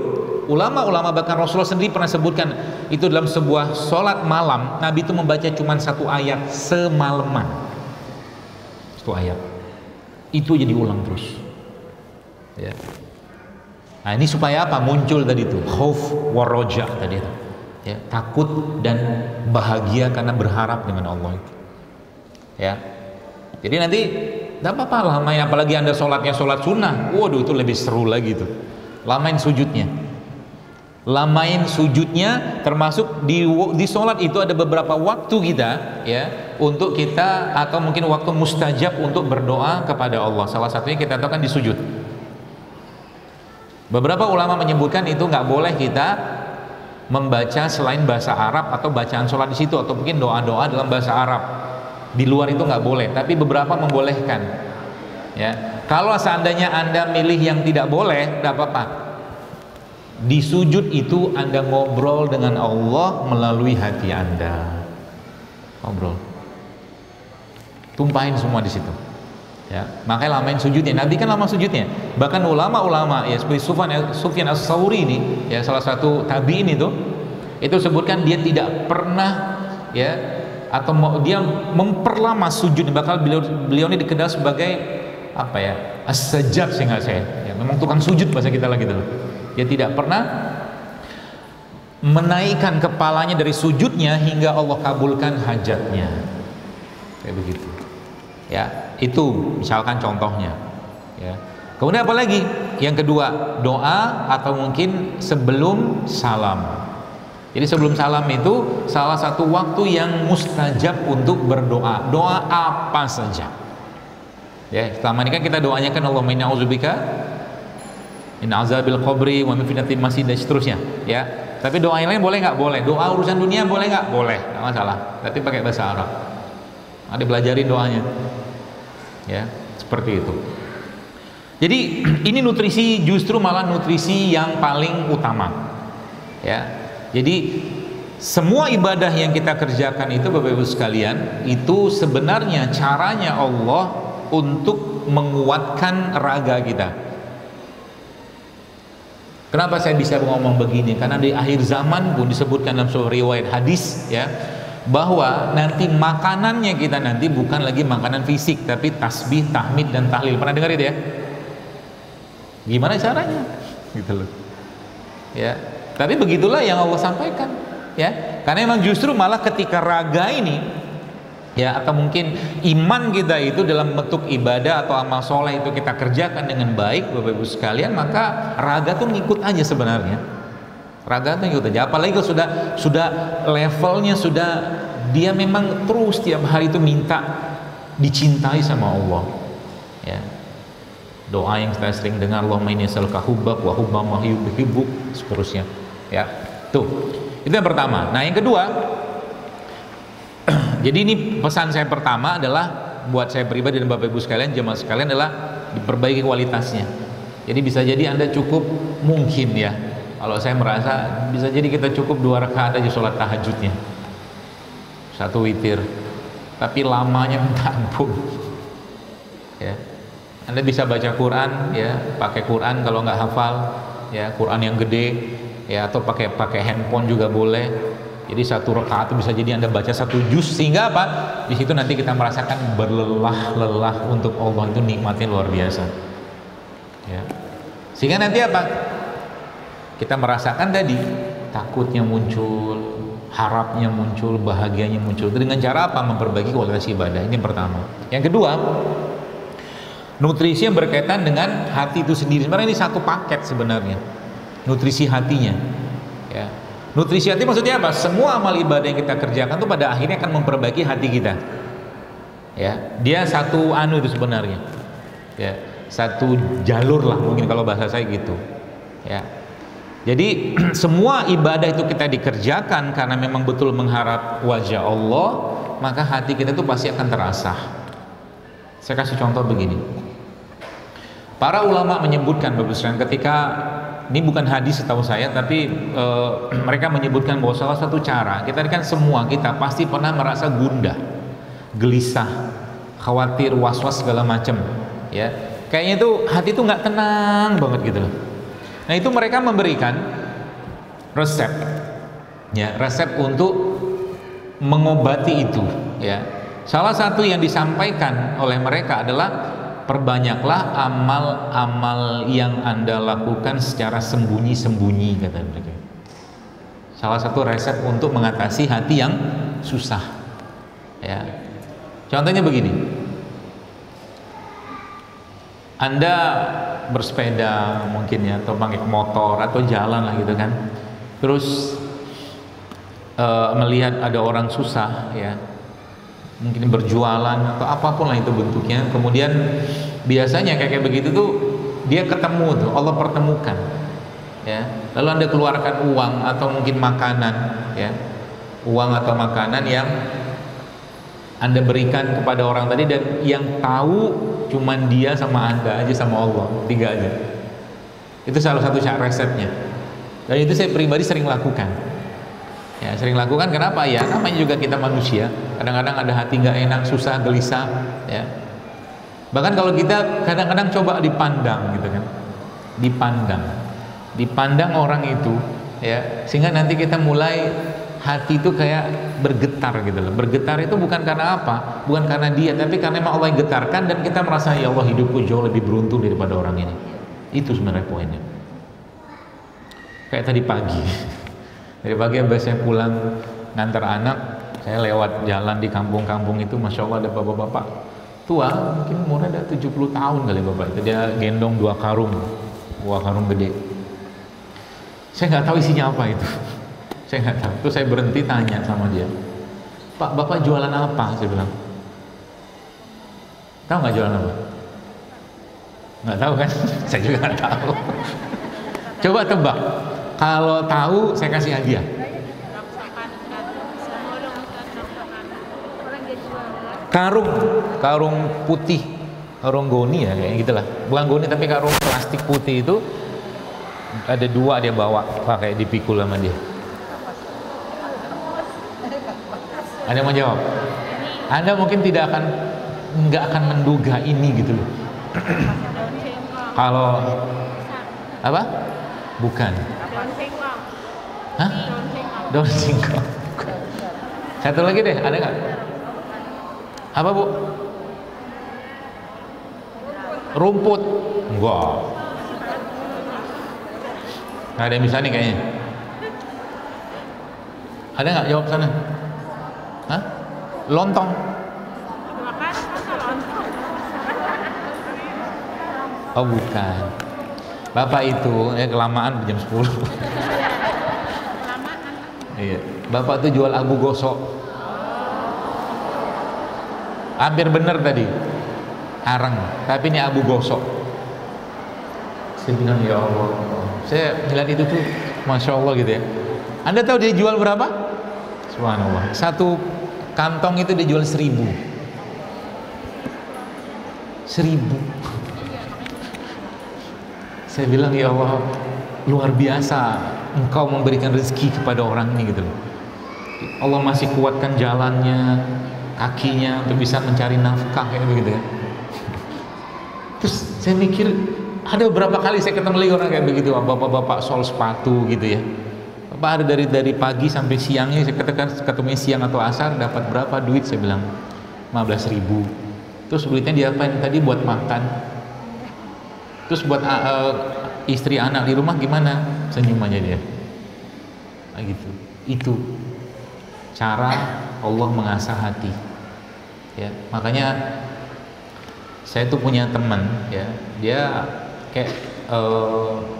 ulama-ulama bahkan Rasulullah sendiri pernah sebutkan itu dalam sebuah sholat malam, Nabi itu membaca cuma satu ayat semalaman. Satu ayat. Itu jadi ulang terus. Ya. Nah, ini supaya apa? Muncul tadi itu khauf waroja tadi itu. Ya, takut dan bahagia karena berharap dengan Allah itu. Ya. Jadi nanti tidak apa-apa lamain, apalagi Anda sholatnya sholat sunnah. Waduh, itu lebih seru lagi tuh. Lamain sujudnya. Lamain sujudnya, termasuk di sholat itu ada beberapa waktu kita, ya, untuk kita atau mungkin waktu mustajab untuk berdoa kepada Allah. Salah satunya kita tahu kan di sujud. Beberapa ulama menyebutkan itu nggak boleh kita membaca selain bahasa Arab atau bacaan sholat di situ, atau mungkin doa-doa dalam bahasa Arab. Di luar itu nggak boleh, tapi beberapa membolehkan. Ya, kalau seandainya Anda milih yang tidak boleh, tidak apa-apa. Di sujud itu Anda ngobrol dengan Allah melalui hati Anda. Ngobrol. Tumpahin semua di situ. Ya, makanya lamain sujudnya. Nabi kan lama sujudnya. Bahkan ulama-ulama, ya, seperti Sufyan As-Tsauri ini, ya, salah satu tabi'in itu sebutkan dia tidak pernah, ya, atau dia memperlama sujud. Bakal beliau ini dikenal sebagai apa ya, as-sajjad, sehingga saya, ya, memang tukang sujud bahasa kita lagi gitu. Dia tidak pernah menaikkan kepalanya dari sujudnya hingga Allah kabulkan hajatnya. Kayak begitu. Ya, itu misalkan contohnya. Ya. Kemudian apa lagi? Yang kedua, doa atau mungkin sebelum salam. Jadi sebelum salam itu salah satu waktu yang mustajab untuk berdoa. Doa apa saja. Ya, selama ini kan kita doanya kan Allahumma inna a'udzubika min azabil qabri wa min fitnatil masih dan seterusnya. Ya. Tapi doa yang lain boleh nggak? Boleh. Doa urusan dunia boleh nggak? Boleh, nggak masalah. Tapi pakai bahasa Arab. Ada belajarin doanya. Ya, seperti itu. Jadi ini nutrisi, justru malah nutrisi yang paling utama. Ya. Jadi semua ibadah yang kita kerjakan itu Bapak Ibu sekalian, itu sebenarnya caranya Allah untuk menguatkan raga kita. Kenapa saya bisa ngomong begini? Karena di akhir zaman pun disebutkan dalam sebuah riwayat hadis ya, bahwa nanti makanannya kita nanti bukan lagi makanan fisik, tapi tasbih, tahmid dan tahlil. Pernah dengar itu ya? Gimana caranya? Gitu loh. Ya. Tapi begitulah yang Allah sampaikan, ya. Karena memang justru malah ketika raga ini ya, atau mungkin iman kita itu dalam bentuk ibadah atau amal soleh itu kita kerjakan dengan baik, Bapak Ibu sekalian, maka raga tuh ngikut aja sebenarnya. Raga tuh ngikut aja. Apalagi kalau sudah levelnya sudah dia memang terus tiap hari itu minta dicintai sama Allah. Ya. Doa yang kita sering dengar, Allahumma inni as'aluka hubbak wa hubba ma yuhibbuk, seterusnya. Ya. Tuh. Itu yang pertama. Nah, yang kedua, jadi ini pesan saya pertama adalah buat saya pribadi dan Bapak Ibu sekalian, jemaah sekalian, adalah diperbaiki kualitasnya. Jadi bisa jadi Anda cukup, mungkin ya, kalau saya merasa bisa jadi kita cukup 2 rakaat aja sholat tahajudnya, 1 witir, tapi lamanya minta ampun. Ya. Anda bisa baca Quran ya, pakai Quran kalau nggak hafal ya, Quran yang gede ya, atau pakai handphone juga boleh. Jadi 1 rakaat itu bisa jadi Anda baca 1 juz, sehingga apa? Di situ nanti kita merasakan berlelah-lelah untuk Allah, itu nikmatnya luar biasa. Ya. Sehingga nanti apa? Kita merasakan tadi takutnya muncul, harapnya muncul, bahagianya muncul. Itu dengan cara apa? Memperbaiki kualitas ibadah. Ini yang pertama. Yang kedua, nutrisi yang berkaitan dengan hati itu sendiri. Sebenarnya ini satu paket sebenarnya. Nutrisi hatinya. Ya. Nutrisi hati maksudnya apa? Semua amal ibadah yang kita kerjakan itu pada akhirnya akan memperbaiki hati kita. Ya, dia satu itu sebenarnya. Ya, satu jalur lah mungkin kalau bahasa saya gitu. Ya. Jadi semua ibadah itu kita dikerjakan karena memang betul mengharap wajah Allah, maka hati kita itu pasti akan terasah. Saya kasih contoh begini. Para ulama menyebutkan, Bapak sekalian, ketika ini bukan hadis setahu saya, tapi mereka menyebutkan bahwa salah satu cara kita kan, semua kita pasti pernah merasa gundah, gelisah, khawatir, was-was segala macam, ya. Kayaknya itu hati itu nggak tenang banget gitu loh. Nah, itu mereka memberikan resep, ya, resep untuk mengobati itu, ya. Salah satu yang disampaikan oleh mereka adalah perbanyaklah amal-amal yang Anda lakukan secara sembunyi-sembunyi, kata mereka. Salah satu resep untuk mengatasi hati yang susah. Ya. Contohnya begini. Anda bersepeda mungkin ya, atau pakai motor atau jalan lah gitu kan. Terus melihat ada orang susah ya, mungkin berjualan atau apapun lah itu bentuknya. Kemudian biasanya kayak begitu tuh dia ketemu tuh, Allah pertemukan ya. Lalu Anda keluarkan uang atau mungkin makanan ya, uang atau makanan yang Anda berikan kepada orang tadi, dan yang tahu cuman dia sama Anda aja, sama Allah, 3 aja. Itu salah satu cara resepnya, dan itu saya pribadi sering lakukan. Ya, sering lakukan. Kenapa? Ya, namanya juga kita manusia. Kadang-kadang ada hati nggak enak, susah, gelisah. Ya. Bahkan kalau kita kadang-kadang coba dipandang, gitu kan, dipandang orang itu, ya, sehingga nanti kita mulai hati itu kayak bergetar gitu loh. Bergetar itu bukan karena apa? Bukan karena dia, tapi karena memang Allah yang getarkan, dan kita merasa ya Allah, hidupku jauh lebih beruntung daripada orang ini. Itu sebenarnya poinnya. Kayak tadi pagi. Dari pagi habis saya pulang ngantar anak, saya lewat jalan di kampung-kampung itu, Masya Allah ada bapak-bapak tua, mungkin umurnya ada 70 tahun kali bapak itu. Dia gendong 2 karung gede. Saya nggak tahu isinya apa itu. Saya nggak tahu. Terus saya berhenti tanya sama dia, Pak, bapak jualan apa? Saya bilang. Tahu nggak jualan apa? Nggak tahu kan? Saya juga nggak tahu. Coba tebak. Kalau tahu saya kasih hadiah. Karung putih, karung goni ya kayak gitulah. Bukan goni tapi karung plastik putih itu, ada 2 dia bawa, pakai dipikul sama dia. Ada yang mau jawab? Anda mungkin nggak akan menduga ini gitu loh. Kalau apa? Bukan.
Daun singkong.
Hah?
Daun singkong.
Daun singkong. Satu lagi deh, ada nggak? Apa Bu? Rumput. Enggak. Nggak ada yang bisa nih kayaknya. Ada nggak jawab sana? Hah? Lontong.
Makan masa lontong.
Oh bukan. Bapak itu kelamaan jam 10.
Kelamaan.
Iya. Bapak tuh jual abu gosok. Hampir bener tadi. Arang, tapi ini abu gosok. Saya bilang ya Allah. Saya ngeliat itu tuh, masya Allah gitu ya. Anda tahu dia jual berapa? Subhanallah. Satu kantong itu dia jual 1.000. 1.000. Saya bilang ya Allah, luar biasa Engkau memberikan rezeki kepada orang ini gitu loh. Allah masih kuatkan jalannya, kakinya untuk bisa mencari nafkah kayak begitu ya. Terus saya mikir, ada beberapa kali saya ketemu lagi orang kayak begitu, bapak-bapak sol sepatu gitu ya. Bapak ada dari pagi sampai siangnya, saya katakan ketemu siang atau asar dapat berapa duit, saya bilang 15.000. Terus duitnya diapain? Tadi buat makan. Terus buat istri anak di rumah gimana? Senyum aja dia. Nah, gitu. Itu cara Allah mengasah hati. Ya, makanya saya tuh punya teman ya, dia kayak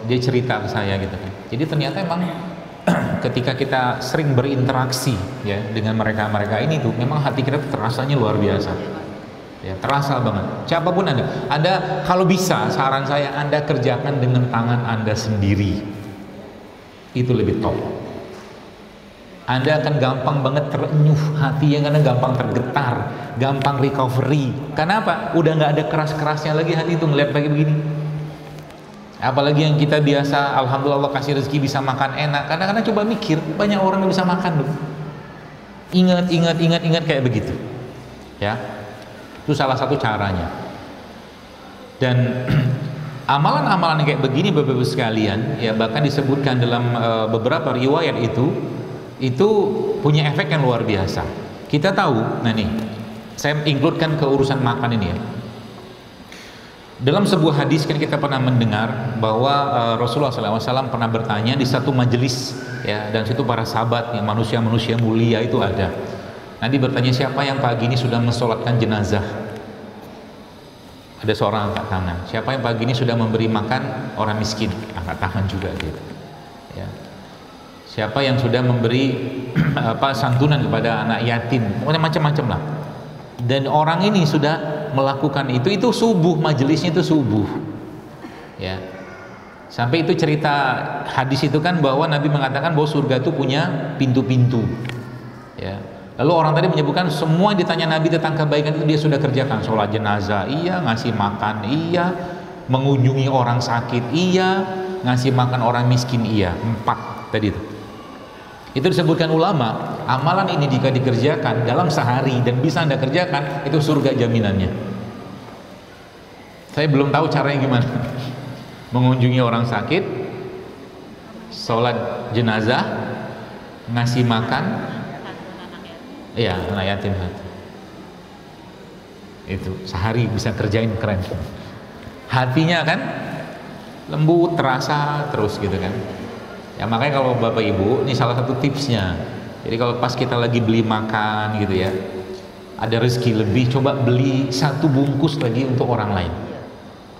dia cerita ke saya gitu kan. Jadi ternyata emang ketika kita sering berinteraksi ya dengan mereka ini tuh memang hati kita tuh terasanya luar biasa. Ya, terasa banget. Siapapun Anda kalau bisa saran saya Anda kerjakan dengan tangan Anda sendiri. Itu lebih top. Anda akan gampang banget terenyuh hatinya karena gampang tergetar, gampang recovery. Kenapa? Udah nggak ada keras-kerasnya lagi hati itu ngeliat kayak begini. Apalagi yang kita biasa, alhamdulillah Allah kasih rezeki bisa makan enak. Kadang-kadang coba mikir, banyak orang yang bisa makan loh. Ingat kayak begitu. Ya. Itu salah satu caranya. Dan amalan-amalan kayak begini Bapak-Ibu sekalian, ya bahkan disebutkan dalam beberapa riwayat itu punya efek yang luar biasa. Kita tahu, nah nih, saya includekan ke urusan makan ini ya. Dalam sebuah hadis kan kita pernah mendengar bahwa Rasulullah SAW pernah bertanya di satu majelis ya, dan situ para sahabat yang manusia-manusia mulia itu ada. Nanti bertanya siapa yang pagi ini sudah mensolatkan jenazah. Ada seorang angkat tangan. Siapa yang pagi ini sudah memberi makan orang miskin, angkat tangan juga gitu. Ya. Siapa yang sudah memberi santunan kepada anak yatim, pokoknya macam-macam lah. Dan orang ini sudah melakukan itu subuh, majelisnya itu subuh. Ya. Sampai itu cerita hadis itu kan bahwa Nabi mengatakan bahwa surga itu punya pintu-pintu. Ya. Lalu orang tadi menyebutkan semua yang ditanya Nabi tentang kebaikan itu dia sudah kerjakan. Sholat jenazah, iya. Ngasih makan, iya. Mengunjungi orang sakit, iya. Ngasih makan orang miskin, iya. 4 tadi itu. Itu disebutkan ulama, amalan ini jika dikerjakan dalam sehari dan bisa Anda kerjakan, itu surga jaminannya. Saya belum tahu caranya gimana. Mengunjungi orang sakit, sholat jenazah, ngasih makan, iya, anak yatim satu. Itu sehari bisa kerjain, keren. Hatinya kan lembut, terasa terus gitu kan. Ya makanya kalau Bapak Ibu, ini salah satu tipsnya. Jadi kalau pas kita lagi beli makan gitu ya, ada rezeki lebih, coba beli 1 bungkus lagi untuk orang lain.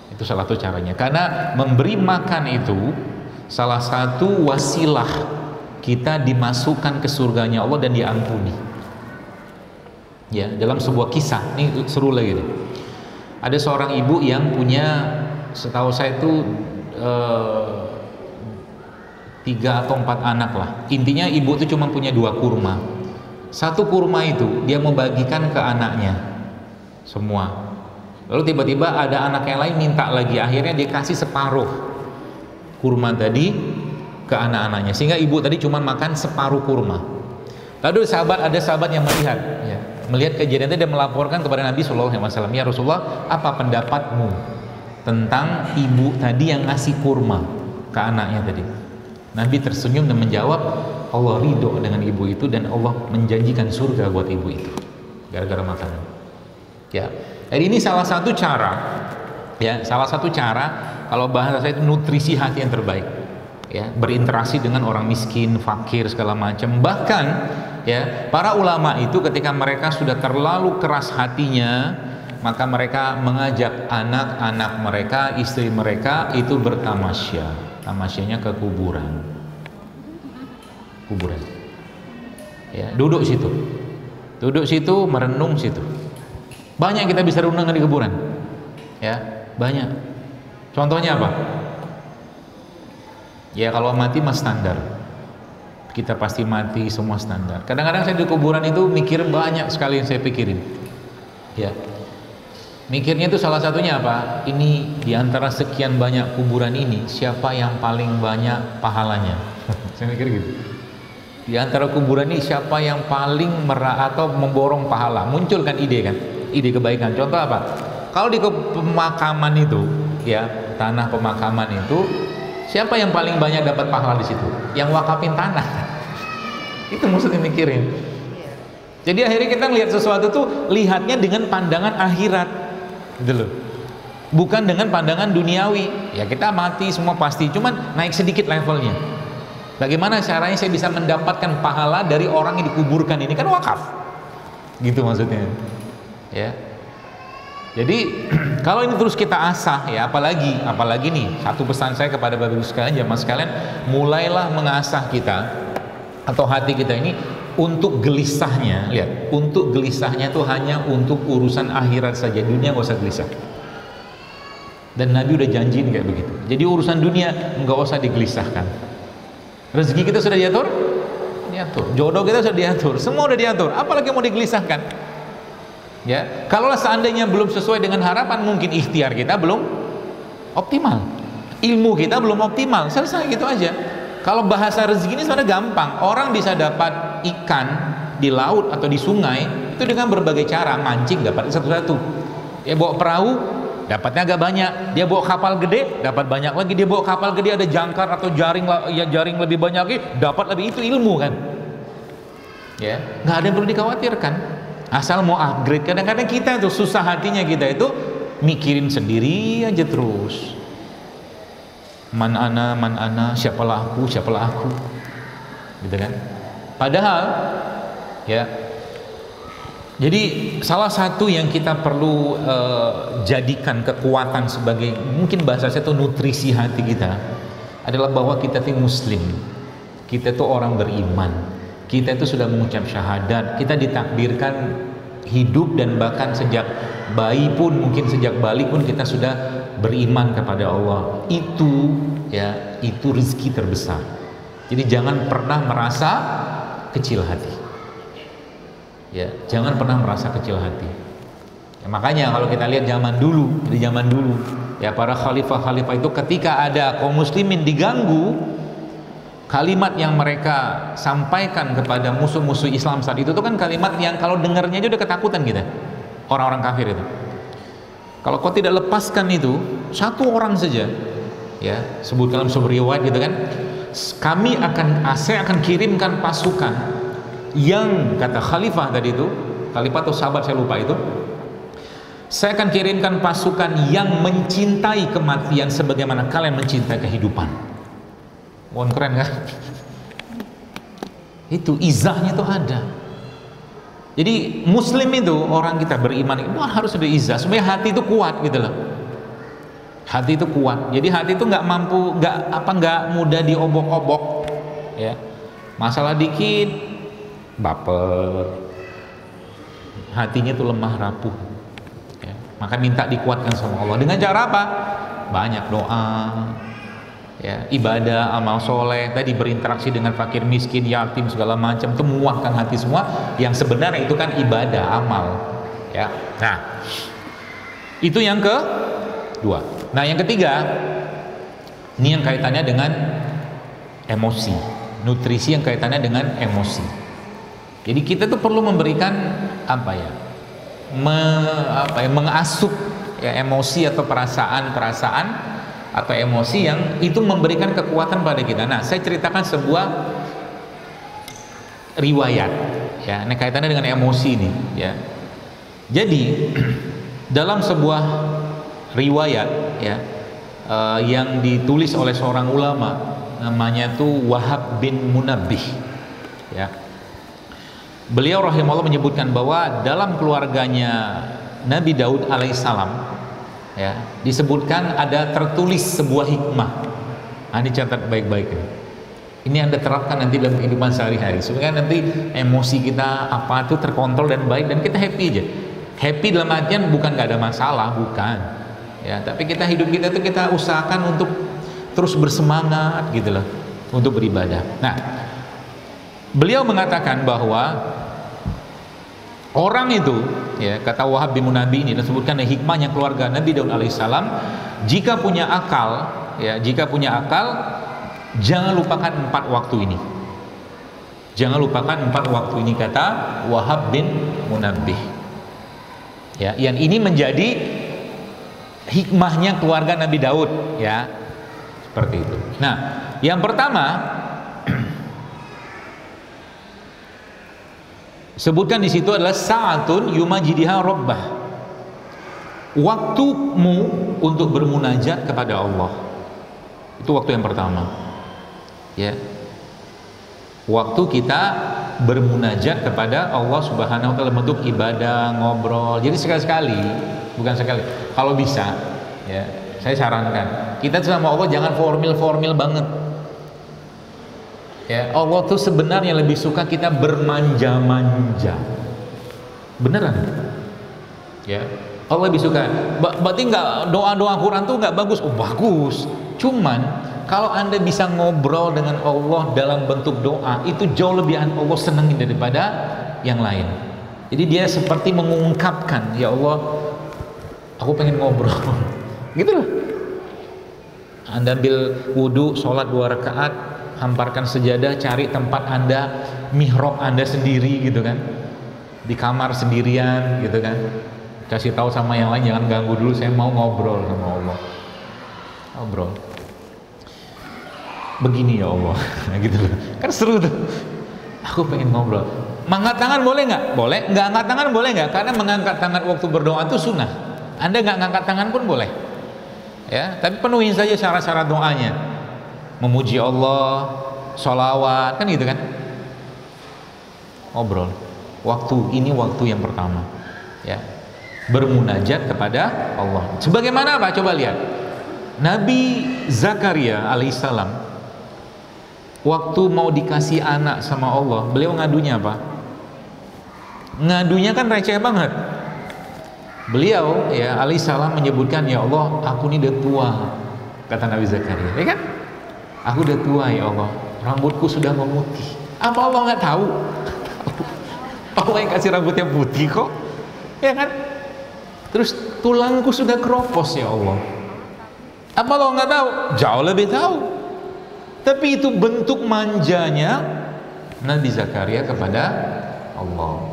Itu salah satu caranya. Karena memberi makan itu salah satu wasilah kita dimasukkan ke surganya Allah dan diampuni. Ya, dalam sebuah kisah, ini seru lagi nih. Ada seorang ibu yang punya, setahu saya itu 3 atau 4 anak lah. Intinya ibu itu cuma punya 2 kurma. 1 kurma itu dia mau bagikan ke anaknya semua. Lalu tiba-tiba ada anak yang lain minta lagi. Akhirnya dia kasih separuh kurma tadi ke anak-anaknya. Sehingga ibu tadi cuma makan separuh kurma. Lalu ada sahabat yang melihat, ya, melihat kejadian itu, dia melaporkan kepada Nabi SAW. Ya Rasulullah, apa pendapatmu tentang ibu tadi yang ngasih kurma? ke anaknya tadi. Nabi tersenyum dan menjawab, Allah ridho dengan ibu itu dan Allah menjanjikan surga buat ibu itu gara-gara makanan. Ya, jadi ini salah satu cara, ya, salah satu cara kalau bahasa saya itu nutrisi hati yang terbaik. Ya, berinteraksi dengan orang miskin, fakir segala macam. Bahkan ya, para ulama itu ketika mereka sudah terlalu keras hatinya, maka mereka mengajak anak-anak mereka, istri mereka itu bertamasya. Tamasyanya ke kuburan. Kuburan. Ya, duduk situ. Duduk situ, merenung situ. Banyak kita bisa renung di kuburan. Ya, banyak. Contohnya apa? Ya kalau mati mah standar. Kita pasti mati, semua standar. Kadang-kadang saya di kuburan itu mikir banyak sekali yang saya pikirin. Ya. Mikirnya itu salah satunya apa? Ini diantara sekian banyak kuburan ini, siapa yang paling banyak pahalanya? Saya mikir gitu. Di antara kuburan ini siapa yang paling atau memborong pahala? Muncul kan ide kan? Ide kebaikan. Contoh apa? Kalau di pemakaman itu, ya, tanah pemakaman itu, siapa yang paling banyak dapat pahala di situ? Yang wakafin tanah. Itu maksudnya mikirin. Jadi akhirnya kita lihat sesuatu tuh lihatnya dengan pandangan akhirat, gitu loh. Bukan dengan pandangan duniawi. Ya kita mati semua pasti, cuman naik sedikit levelnya. Bagaimana caranya saya bisa mendapatkan pahala dari orang yang dikuburkan ini, kan wakaf. Gitu maksudnya. Ya. Jadi kalau ini terus kita asah, ya apalagi nih, satu pesan saya kepada Bapak Ibu sekalian, jamaah sekalian, mulailah mengasah kita atau hati kita ini untuk gelisahnya. Lihat, untuk gelisahnya itu hanya untuk urusan akhirat saja, dunia nggak usah gelisah. Dan Nabi udah janjiin kayak begitu. Jadi urusan dunia nggak usah digelisahkan. Rezeki kita sudah diatur, jodoh kita sudah diatur, semua udah diatur. Apalagi mau digelisahkan? Ya, kalau seandainya belum sesuai dengan harapan, mungkin ikhtiar kita belum optimal, ilmu kita belum optimal, selesai gitu aja. Kalau bahasa rezeki ini sebenarnya gampang. Orang bisa dapat ikan di laut atau di sungai itu dengan berbagai cara, mancing dapat satu-satu. Ya bawa perahu, dapatnya agak banyak. Dia bawa kapal gede, dapat banyak lagi. Dia bawa kapal gede ada jangkar atau jaring, ya jaring lebih banyak lagi, dapat lebih. Itu ilmu kan? Ya, nggak ada yang perlu dikhawatirkan. Asal mau upgrade. Kadang-kadang kita tuh susah hatinya, kita itu mikirin sendiri aja terus. Man ana, siapalah aku, gitu kan? Padahal, ya. Jadi salah satu yang kita perlu jadikan kekuatan sebagai, mungkin bahasa saya itu nutrisi hati kita, adalah bahwa kita itu Muslim, kita itu orang beriman. Kita itu sudah mengucap syahadat, kita ditakdirkan hidup dan bahkan sejak bayi pun, mungkin sejak balik pun kita sudah beriman kepada Allah. Itu ya, itu rezeki terbesar. Jadi jangan pernah merasa kecil hati. Ya, jangan pernah merasa kecil hati. Ya, makanya kalau kita lihat zaman dulu, di zaman dulu ya para khalifah-khalifah itu ketika ada kaum muslimin diganggu, kalimat yang mereka sampaikan kepada musuh-musuh Islam saat itu tuh kan kalimat yang kalau dengarnya aja udah ketakutan kita, orang-orang kafir itu. Kalau kau tidak lepaskan itu, satu orang saja, ya sebut dalam sebuah riwayat gitu kan, saya akan kirimkan pasukan yang, kata khalifah tadi itu, khalifah atau sahabat saya lupa itu, saya akan kirimkan pasukan yang mencintai kematian sebagaimana kalian mencintai kehidupan. Wah, keren kan? Itu izahnya tuh ada. Jadi Muslim itu, orang kita beriman itu harus ada izah. Supaya hati itu kuat gitu loh. Hati itu kuat. Jadi hati itu nggak mampu, nggak mudah diobok-obok. Ya, masalah dikit, baper. Hatinya tuh lemah rapuh. Ya. Maka minta dikuatkan sama Allah. Dengan cara apa? Banyak doa. Ya, ibadah, amal soleh, tadi berinteraksi dengan fakir miskin, yatim segala macam, itu memuahkan hati semua. Yang sebenarnya itu kan ibadah, amal. Ya, nah itu yang kedua. Nah yang ketiga, ini yang kaitannya dengan emosi, nutrisi yang kaitannya dengan emosi. Jadi kita tuh perlu memberikan mengasup ya, emosi atau perasaan atau emosi yang itu memberikan kekuatan pada kita. Nah, saya ceritakan sebuah riwayat ya, ini kaitannya dengan emosi nih ya. Jadi dalam sebuah riwayat ya, yang ditulis oleh seorang ulama namanya tuh Wahab bin Munabbih ya. Beliau rahimahullah menyebutkan bahwa dalam keluarganya Nabi Daud alaihissalam ya, disebutkan ada tertulis sebuah hikmah. Nah, ini catat baik-baik ya. Ini Anda terapkan nanti dalam kehidupan sehari-hari supaya nanti emosi kita apa itu terkontrol dan baik dan kita happy aja. Happy dalam artian bukan gak ada masalah, bukan ya, tapi kita hidup kita tuh kita usahakan untuk terus bersemangat gitu loh untuk beribadah. Nah, beliau mengatakan bahwa orang itu ya, kata Wahab bin Munabbih ini disebutkan hikmahnya keluarga Nabi Daud alaihissalam, jika punya akal ya, jika punya akal jangan lupakan 4 waktu ini. Jangan lupakan 4 waktu ini, kata Wahab bin Munabbih. Ya, yang ini menjadi hikmahnya keluarga Nabi Daud ya. Seperti itu. Nah, yang pertama sebutkan di situ adalah sa'atun yumajidiha rabbah. Waktumu untuk bermunajat kepada Allah. Itu waktu yang pertama. Ya, waktu kita bermunajat kepada Allah Subhanahu wa taala bentuk ibadah, ngobrol. Jadi sekali-sekali, bukan sekali, kalau bisa ya, saya sarankan kita sama Allah jangan formil banget ya. Allah tuh sebenarnya lebih suka kita bermanja-manja, beneran ya. Allah lebih suka. Berarti nggak doa-doa Quran tuh nggak bagus? Oh bagus, cuman kalau Anda bisa ngobrol dengan Allah dalam bentuk doa, itu jauh lebih Allah senangin daripada yang lain. Jadi dia seperti mengungkapkan, ya Allah, aku pengen ngobrol. Gitu loh. Anda ambil wudhu, sholat 2 rakaat, hamparkan sejadah, cari tempat Anda, mihrab Anda sendiri gitu kan, di kamar sendirian gitu kan, kasih tahu sama yang lain, jangan ganggu dulu, saya mau ngobrol sama Allah. Ngobrol. Begini ya Allah, gitu loh. Kan seru tuh. Aku pengen ngobrol. Mengangkat tangan boleh nggak? Boleh. Nggak angkat tangan boleh nggak? Karena mengangkat tangan waktu berdoa itu sunnah. Anda nggak ngangkat tangan pun boleh. Ya, tapi penuhi saja syarat-syarat doanya. Memuji Allah, sholawat, kan gitu kan? Ngobrol. Waktu ini waktu yang pertama. Ya, bermunajat kepada Allah. Sebagaimana apa? Coba lihat. Nabi Zakaria alaihissalam waktu mau dikasih anak sama Allah, beliau ngadunya apa? Ngadunya kan receh banget. Beliau ya alaihissalam menyebutkan, ya Allah, aku ini udah tua, kata Nabi Zakaria, ya kan? Aku udah tua ya Allah, rambutku sudah memutih. Apa Allah nggak tahu? Allah yang kasih rambutnya putih kok, ya kan? Terus tulangku sudah keropos ya Allah. Apa Allah nggak tahu? Jauh lebih tahu. Tapi itu bentuk manjanya Nabi Zakaria kepada Allah.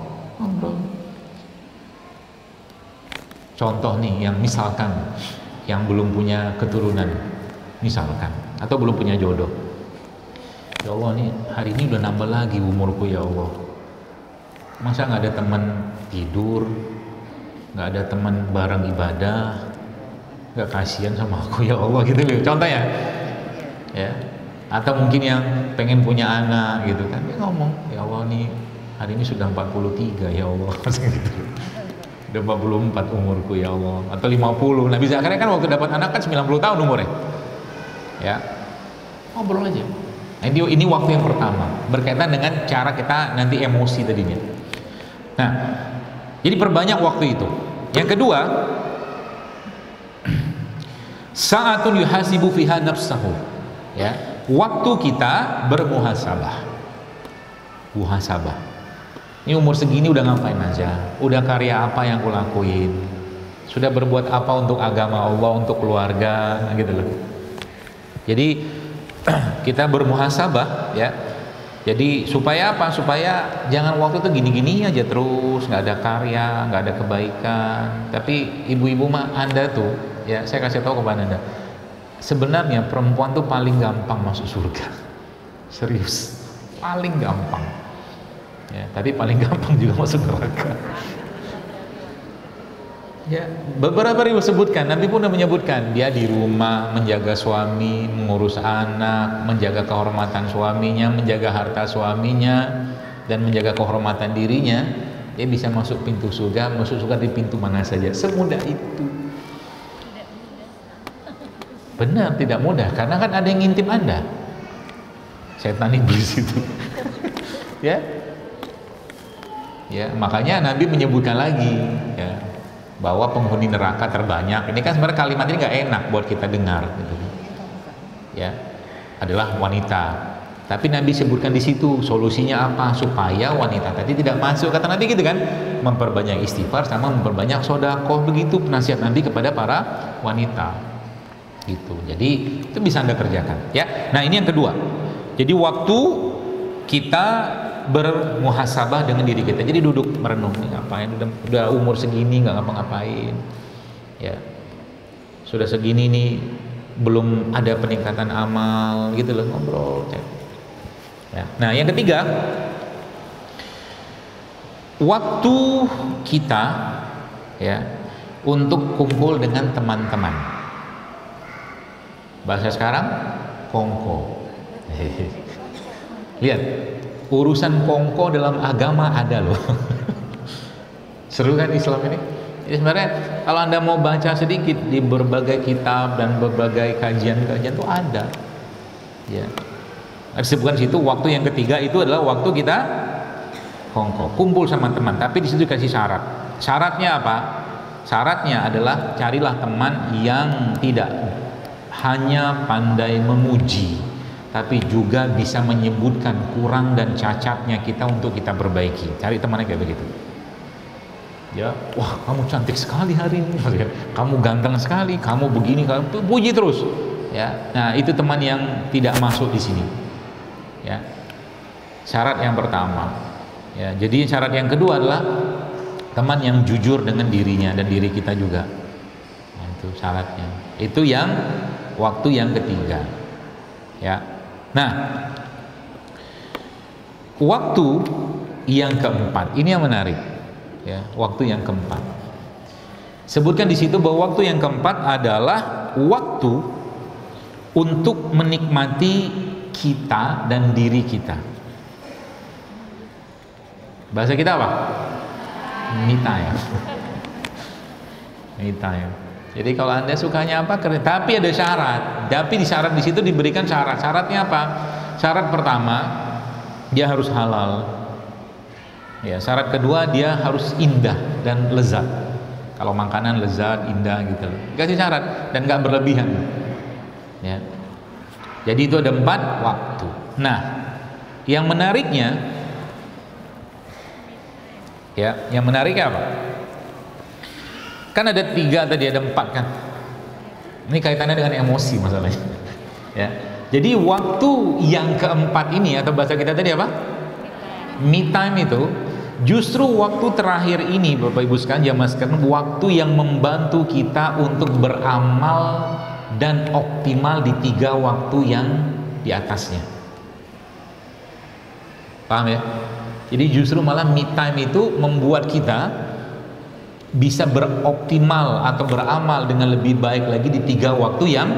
Contoh nih, yang misalkan yang belum punya keturunan, misalkan, atau belum punya jodoh. Ya Allah, nih hari ini udah nambah lagi umurku ya Allah. Masa nggak ada teman tidur, nggak ada teman bareng ibadah, nggak kasihan sama aku ya Allah, gitu loh. Contohnya, ya. Atau mungkin yang pengen punya anak gitu kan, dia ngomong, ya Allah nih hari ini sudah 43 ya Allah, gitu. Udah 44 umurku ya Allah, atau 50. Nabi Zakaria kan waktu dapat anak kan 90 tahun umurnya. Ya, ngobrol aja. Nah, ini waktu yang pertama, berkaitan dengan cara kita nanti emosi tadinya. Nah, jadi perbanyak waktu itu. Yang kedua, sa'atun yuhasibu fiha nafsahu. Ya, waktu kita bermuhasabah. Muhasabah. Ini umur segini udah ngapain aja? Udah karya apa yang kulakuin? Sudah berbuat apa untuk agama Allah, untuk keluarga, gitu loh. Jadi kita bermuhasabah, ya. Jadi supaya apa? Supaya jangan waktu itu gini-gini aja terus, nggak ada karya, nggak ada kebaikan. Tapi ibu-ibu mah Anda tuh, ya saya kasih tahu kepada Anda, sebenarnya perempuan tuh paling gampang masuk surga. Serius, paling gampang. Ya, tapi paling gampang juga masuk neraka. Ya, beberapa riwayat sebutkan, Nabi pun sudah menyebutkan dia di rumah menjaga suami, mengurus anak, menjaga kehormatan suaminya, menjaga harta suaminya, dan menjaga kehormatan dirinya. Dia bisa masuk pintu surga, masuk surga di pintu mana saja, semudah itu. Benar, tidak mudah, karena kan ada yang ngintip Anda. Setan iblis itu. Ya. Ya, makanya Nabi menyebutkan lagi, ya, bahwa penghuni neraka terbanyak. Ini kan sebenarnya kalimat ini nggak enak buat kita dengar, gitu. Ya, adalah wanita. Tapi Nabi sebutkan di situ solusinya apa supaya wanita tadi tidak masuk. Kata Nabi gitu kan, memperbanyak istighfar sama memperbanyak sedekah. Begitu penasihat Nabi kepada para wanita. Gitu. Jadi itu bisa Anda kerjakan. Ya. Nah ini yang kedua. Jadi waktu kita bermuhasabah dengan diri kita. Jadi duduk merenung, ngapain? Udah umur segini nggak ngapa-ngapain. Ya. Sudah segini nih belum ada peningkatan amal, gitu loh, ngobrol. Ya. Nah, yang ketiga, waktu kita ya untuk kumpul dengan teman-teman. Bahasa sekarang kongko. Lihat, urusan kongko dalam agama ada loh. Seru kan Islam ini? Jadi sebenarnya kalau Anda mau baca sedikit di berbagai kitab dan berbagai kajian-kajian itu ada. Ya. Disebutkan situ waktu yang ketiga itu adalah waktu kita kongko, kumpul sama teman. Tapi di situ dikasih syarat. Syaratnya apa? Syaratnya adalah carilah teman yang tidak hanya pandai memuji, tapi juga bisa menyebutkan kurang dan cacatnya kita untuk kita perbaiki. Cari temannya kayak begitu. Ya, wah kamu cantik sekali hari ini, kamu ganteng sekali, kamu begini, kamu puji terus. Ya, nah itu teman yang tidak masuk di sini. Ya, syarat yang pertama. Ya, jadi syarat yang kedua adalah teman yang jujur dengan dirinya dan diri kita juga. Nah, itu syaratnya. Itu yang waktu yang ketiga. Ya. Nah, waktu yang keempat ini yang menarik. Ya, waktu yang keempat. Sebutkan di situ bahwa waktu yang keempat adalah waktu untuk menikmati kita dan diri kita. Bahasa kita apa? Me time. Me time. Jadi kalau Anda sukanya apa, tapi ada syarat. Tapi di syarat di situ diberikan syarat. Syaratnya apa? Syarat pertama, dia harus halal. Ya, syarat kedua dia harus indah dan lezat. Kalau makanan lezat, indah gitu. Kasih syarat dan nggak berlebihan. Ya. Jadi itu ada 4 waktu. Nah, yang menariknya, ya, yang menariknya apa? Kan ada 3 tadi, ada 4 kan? Ini kaitannya dengan emosi masalahnya. Ya. Jadi waktu yang keempat ini atau bahasa kita tadi apa? Me time itu justru waktu terakhir ini, Bapak Ibu sekalian, jamaah sekalian, waktu yang membantu kita untuk beramal dan optimal di 3 waktu yang di atasnya. Paham ya? Jadi justru malah me time itu membuat kita bisa beroptimal atau beramal dengan lebih baik lagi di 3 waktu yang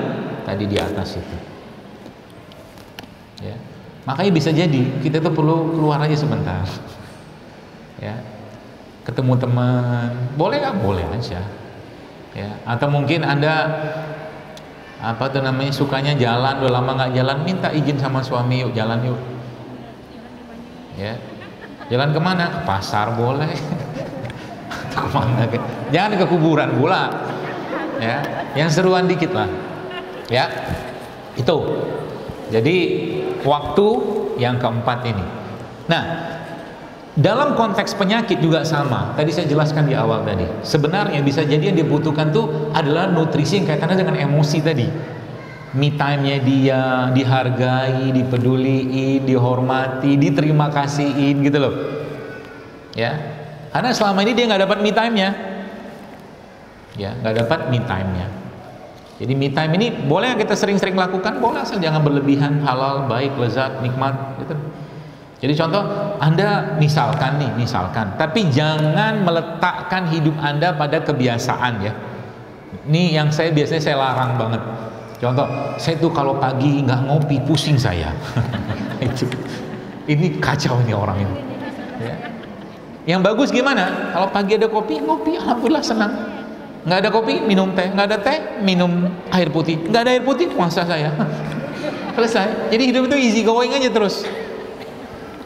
tadi di atas itu. Ya. Makanya bisa jadi kita tuh perlu keluar aja sebentar. Ya. Ketemu teman, boleh nggak? Boleh aja. Ya. Atau mungkin Anda apa tuh namanya sukanya jalan, udah lama nggak jalan, minta izin sama suami, yuk jalan yuk. Ya. Jalan kemana? Ke pasar boleh. Kemana? Jangan ke kuburan pula. Ya, yang seruan dikit lah. Ya, itu. Jadi waktu yang keempat ini. Nah, dalam konteks penyakit juga sama. Tadi saya jelaskan di awal tadi. Sebenarnya bisa jadi yang dibutuhkan tuh adalah nutrisi yang kaitannya dengan emosi tadi. Me time-nya dia dihargai, dipeduliin, dihormati, diterima kasihin gitu loh. Ya, karena selama ini dia nggak dapat me time-nya. Ya, nggak dapat me time-nya. Jadi me time ini boleh kita sering-sering lakukan, boleh, asal jangan berlebihan, halal, baik, lezat, nikmat gitu. Jadi contoh, Anda misalkan, tapi jangan meletakkan hidup Anda pada kebiasaan ya. Ini yang biasanya saya larang banget. Contoh, saya tuh kalau pagi nggak ngopi pusing saya. Ini kacau nih orang ini. Ya. Yang bagus gimana? Kalau pagi ada kopi, ngopi, alhamdulillah senang. Nggak ada kopi, minum teh. Nggak ada teh, minum air putih. Nggak ada air putih, puasa saya. Selesai. Jadi hidup itu easy going aja terus.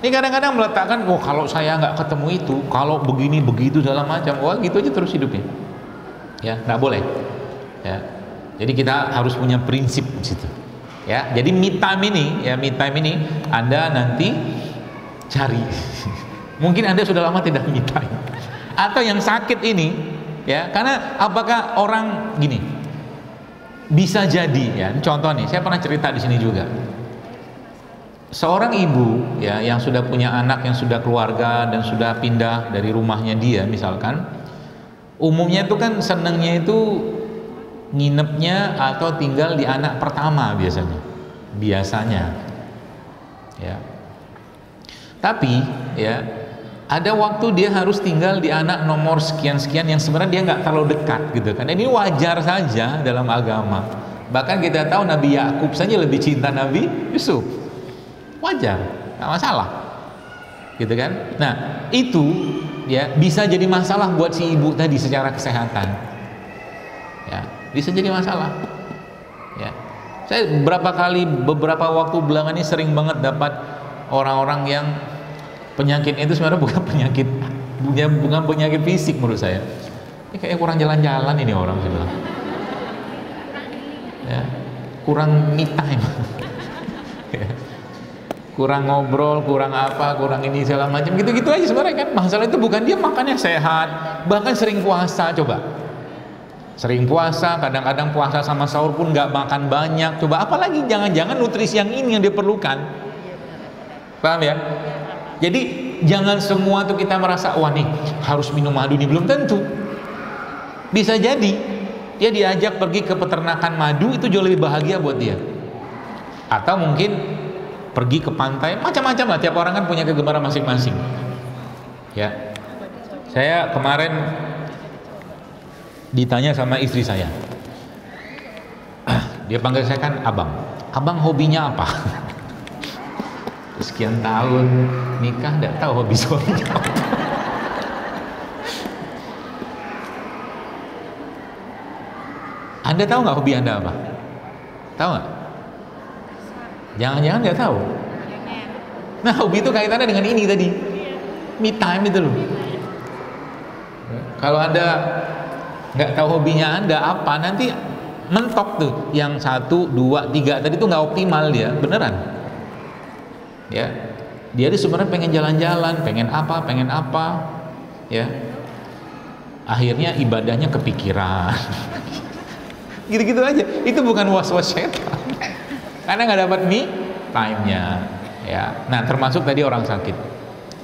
Ini kadang-kadang meletakkan, wah kalau saya nggak ketemu itu, kalau begini begitu segala macam, wah gitu aja terus hidupnya. Ya, nggak boleh. Ya. Jadi kita harus punya prinsip di situ. Ya, jadi me time ini Anda nanti cari. Mungkin Anda sudah lama tidak me time. Atau yang sakit ini, ya, karena apakah orang gini? Bisa jadi ya, contoh nih, saya pernah cerita di sini juga. Seorang ibu ya yang sudah punya anak, yang sudah keluarga dan sudah pindah dari rumahnya dia misalkan, umumnya itu kan senengnya itu nginepnya atau tinggal di anak pertama biasanya ya. Tapi ya ada waktu dia harus tinggal di anak nomor sekian-sekian yang sebenarnya dia nggak terlalu dekat gitu kan. Ini wajar saja dalam agama. Bahkan kita tahu Nabi Yakub saja lebih cinta Nabi Yusuf. Wajar, nggak masalah gitu kan. Nah itu ya bisa jadi masalah buat si ibu tadi secara kesehatan ya, bisa jadi masalah ya. Saya beberapa waktu belakangan ini sering banget dapat orang-orang yang penyakitnya itu sebenarnya bukan penyakit fisik menurut saya. Ini kayak kurang jalan-jalan ini orang, saya bilang ya, kurang me time. Ya. Kurang ngobrol, kurang apa, kurang ini segala macam, gitu-gitu aja sebenarnya kan. Masalah itu bukan dia makannya sehat, bahkan sering puasa, coba sering puasa, kadang-kadang puasa sama sahur pun nggak makan banyak, coba apalagi jangan-jangan nutrisi yang ini yang dia perlukan, paham ya? Jadi jangan semua tuh kita merasa wah nih harus minum madu nih, belum tentu. Bisa jadi dia diajak pergi ke peternakan madu, itu jauh lebih bahagia buat dia. Atau mungkin pergi ke pantai, macam-macam lah, tiap orang kan punya kegemaran masing-masing ya. Saya kemarin ditanya sama istri saya, dia panggil saya kan abang hobinya apa? Sekian tahun nikah nggak tahu hobi suaminya apa. Anda tahu nggak hobi Anda apa? Tahu nggak? Jangan-jangan nggak tahu. Nah hobi itu kaitannya dengan ini tadi, me time itu loh. Kalau Anda nggak tahu hobinya Anda apa, nanti mentok tuh yang 1, 2, 3 tadi tuh nggak optimal dia, beneran ya. Dia tuh sebenarnya pengen jalan-jalan, pengen apa ya, akhirnya ibadahnya kepikiran. Gitu-gitu aja. Itu bukan was-was setan, karena nggak dapat me time-nya ya. Nah termasuk tadi orang sakit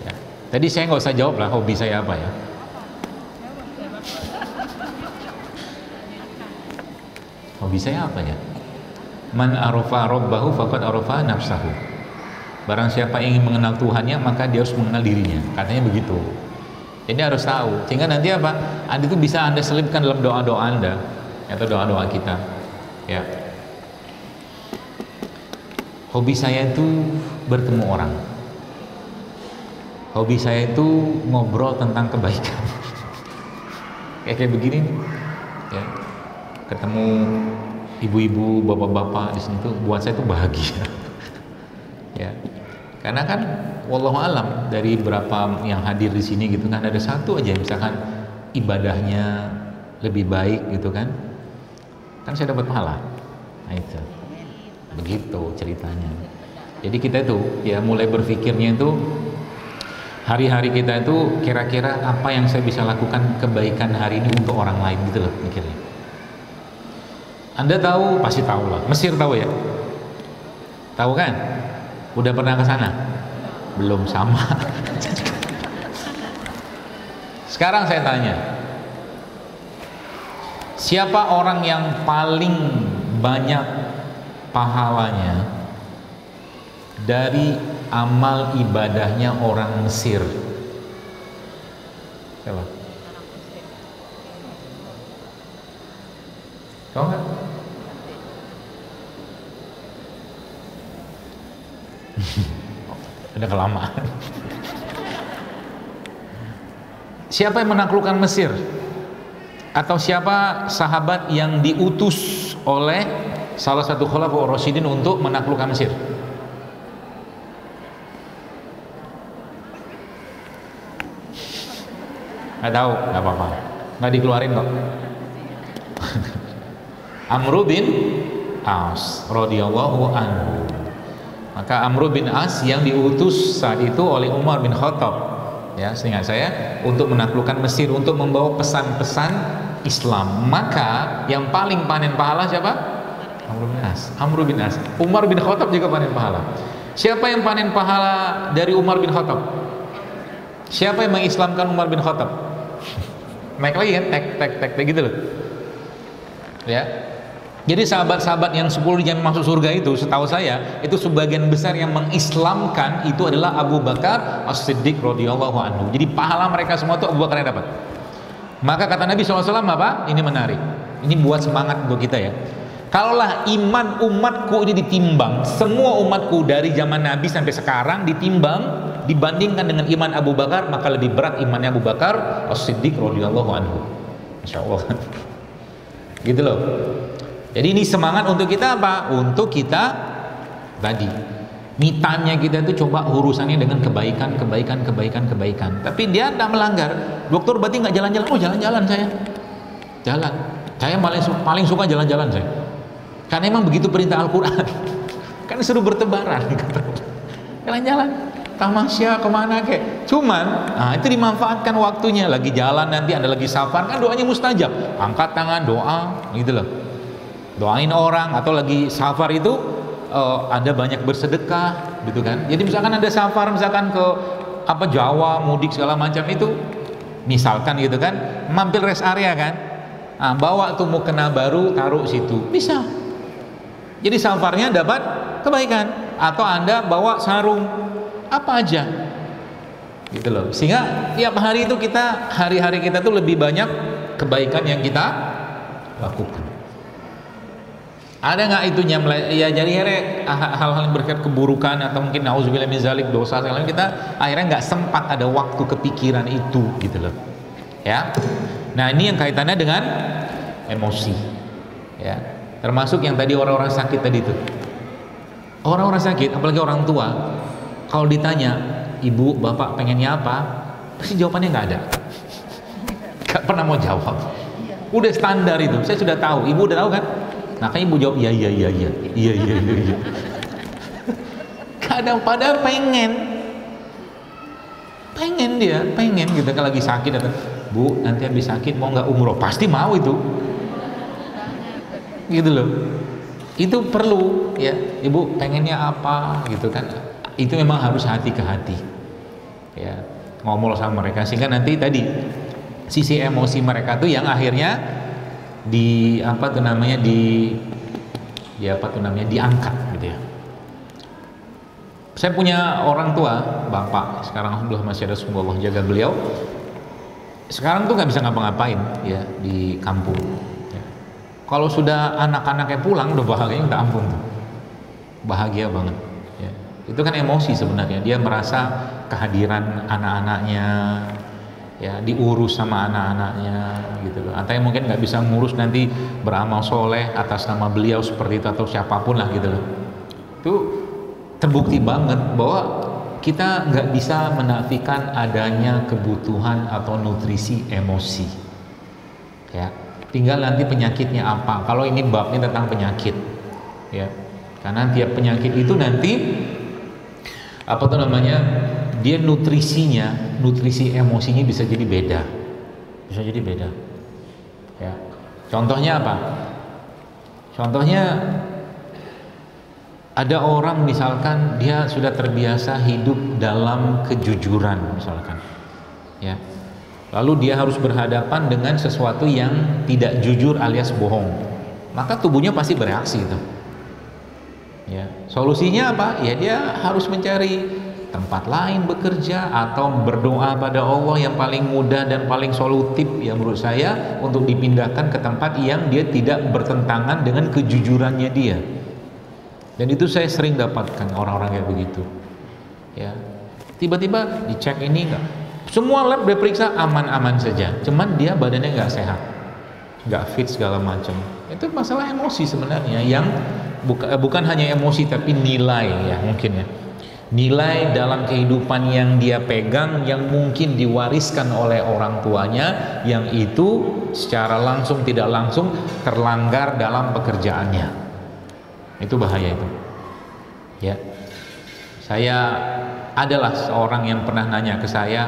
ya. Tadi saya nggak usah jawab lah hobi saya apa ya. Hobi saya apa ya? Man arafa rabbahu faqad arafa nafsahu. Barang siapa ingin mengenal Tuhannya, maka dia harus mengenal dirinya. Katanya begitu. Jadi harus tahu. Sehingga nanti apa? Anda itu bisa Anda selipkan dalam doa-doa Anda atau doa-doa kita. Ya. Hobi saya itu bertemu orang. Hobi saya itu ngobrol tentang kebaikan. Kayak begini nih. Ya. Ketemu ibu-ibu, bapak-bapak di sini tuh buat saya tuh bahagia. Ya. Karena kan wallahu alam dari berapa yang hadir di sini gitu kan, ada satu aja misalkan ibadahnya lebih baik gitu kan saya dapat pahala. Nah itu begitu ceritanya. Jadi kita itu ya mulai berpikirnya itu hari-hari kita itu kira-kira apa yang saya bisa lakukan kebaikan hari ini untuk orang lain gitu loh mikirnya. Anda tahu, pasti tahu lah, Mesir tahu ya? Tahu kan? Udah pernah ke sana? Belum, sama. Sekarang saya tanya, Siapa orang yang paling banyak pahalanya dari amal ibadahnya orang Mesir? Siapa? Tahu nggak? Udah kelamaan. Siapa yang menaklukkan Mesir? Atau siapa sahabat yang diutus oleh salah satu khulafaur rasyidin untuk menaklukkan Mesir? Nggak tahu, nggak apa-apa, nggak dikeluarin kok. Amr bin As radhiyallahu anhu. Maka Amr bin As yang diutus saat itu oleh Umar bin Khattab, ya, seingat saya, untuk menaklukkan Mesir, untuk membawa pesan-pesan Islam. Maka yang paling panen pahala siapa? Amr bin As. Amr bin As. Umar bin Khattab juga panen pahala. Siapa yang panen pahala dari Umar bin Khattab? Siapa yang mengislamkan Umar bin Khattab? Naik lagi kan, tek gitu loh. Ya. Jadi sahabat-sahabat yang 10 dijamin masuk surga itu, setahu saya, itu sebagian besar yang mengislamkan itu adalah Abu Bakar As-Siddiq radhiyallahu anhu. Jadi pahala mereka semua itu Abu Bakar yang dapat. Maka kata Nabi SAW apa? Ini menarik. Ini buat semangat untuk kita ya. Kalaulah iman umatku ini ditimbang, semua umatku dari zaman Nabi sampai sekarang ditimbang, dibandingkan dengan iman Abu Bakar, maka lebih berat imannya Abu Bakar As-Siddiq radhiyallahu anhu. Masya Allah. Gitu loh. Jadi ini semangat untuk kita apa? Untuk kita tadi mitanya kita itu coba urusannya dengan kebaikan. Tapi dia tidak melanggar. Dokter berarti nggak jalan-jalan? Oh jalan-jalan saya. Jalan. Saya paling suka jalan-jalan saya. Karena emang begitu perintah Al-Quran. Kan suruh bertebaran. Jalan-jalan. Tamasya kemana kek? Cuman, nah itu dimanfaatkan waktunya. Lagi jalan nanti ada lagi safar kan doanya mustajab. Angkat tangan doa, gitu loh. Doain orang, atau lagi safar itu ada banyak bersedekah gitu kan. Jadi misalkan ada safar misalkan ke apa Jawa, mudik segala macam itu, misalkan gitu kan, mampir rest area kan, nah, bawa tuh mukena baru taruh situ, bisa. Jadi safarnya dapat kebaikan. Atau Anda bawa sarung apa aja gitu loh, sehingga tiap hari itu kita, hari-hari kita tuh lebih banyak kebaikan yang kita lakukan. Ada nggak itunya? Ya jadi hal-hal yang berkaitan keburukan atau mungkin nauzubillah min zalik, dosa segala kita akhirnya nggak sempat ada waktu kepikiran itu gitu loh ya. Nah ini yang kaitannya dengan emosi ya, termasuk yang tadi orang-orang sakit tadi itu. Orang-orang sakit, apalagi orang tua, kalau ditanya ibu bapak pengennya apa, pasti jawabannya nggak ada. Nggak pernah mau jawab. Udah standar itu, saya sudah tahu, ibu udah tahu kan. Nah kan ibu jawab iya. Kadang padahal pengen gitu kan, lagi sakit datang, bu nanti habis sakit mau nggak umroh, pasti mau itu gitu loh. Itu perlu ya, ibu pengennya apa gitu kan. Itu memang harus hati ke hati ya, ngomong sama mereka, sehingga nanti tadi sisi emosi mereka tuh yang akhirnya diangkat gitu ya. Saya punya orang tua, bapak, sekarang alhamdulillah masih ada, semoga Allah jaga beliau. Sekarang tuh nggak bisa ngapa-ngapain ya di kampung ya. Kalau sudah anak-anaknya pulang udah bahagianya minta ampun tuh, bahagia banget ya. Itu kan emosi sebenarnya, dia merasa kehadiran anak-anaknya ya, diurus sama anak-anaknya gitu loh. Atau yang mungkin nggak bisa ngurus nanti beramal soleh atas nama beliau seperti itu, atau siapapun lah gitu loh. Itu terbukti banget bahwa kita nggak bisa menafikan adanya kebutuhan atau nutrisi emosi ya. Tinggal nanti penyakitnya apa. Kalau ini babnya tentang penyakit ya, karena tiap penyakit itu nanti dia nutrisi emosinya bisa jadi beda ya. Contohnya apa? Contohnya ada orang misalkan dia sudah terbiasa hidup dalam kejujuran misalkan ya, lalu dia harus berhadapan dengan sesuatu yang tidak jujur alias bohong, maka tubuhnya pasti bereaksi itu. Ya, solusinya apa? Ya dia harus mencari tempat lain bekerja atau berdoa pada Allah yang paling mudah dan paling solutif ya menurut saya, untuk dipindahkan ke tempat yang dia tidak bertentangan dengan kejujurannya dia. Dan itu saya sering dapatkan orang-orang kayak begitu. Ya, tiba-tiba dicek ini enggak, semua lab diperiksa aman-aman saja, cuman dia badannya nggak sehat, nggak fit segala macam. Itu masalah emosi sebenarnya, yang bukan hanya emosi tapi nilai ya, mungkin ya, nilai dalam kehidupan yang dia pegang yang mungkin diwariskan oleh orang tuanya, yang itu secara langsung tidak langsung terlanggar dalam pekerjaannya. Itu bahaya itu ya. Saya adalah seorang yang pernah nanya ke saya,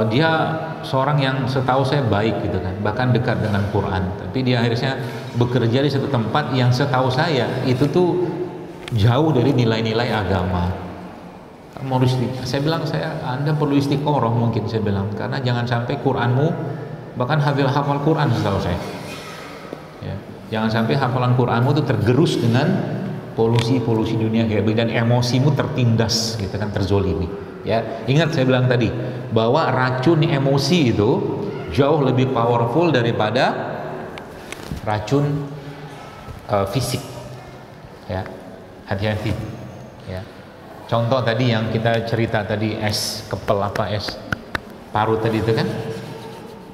dia seorang yang setahu saya baik gitu kan, bahkan dekat dengan Quran, tapi dia akhirnya bekerja di satu tempat yang setahu saya itu tuh jauh dari nilai-nilai agama. Saya bilang, Anda perlu istiqoroh mungkin, saya bilang, karena jangan sampai Quranmu, bahkan hafal Quran setahu saya ya, jangan sampai hafalan Quranmu itu tergerus dengan polusi dunia kayak begini, dan emosimu tertindas gitu kan, terzolimi ya. Ingat saya bilang tadi bahwa racun emosi itu jauh lebih powerful daripada racun fisik ya. Hati-hati ya. Contoh tadi yang kita cerita tadi, es kepel apa, es parut tadi itu kan,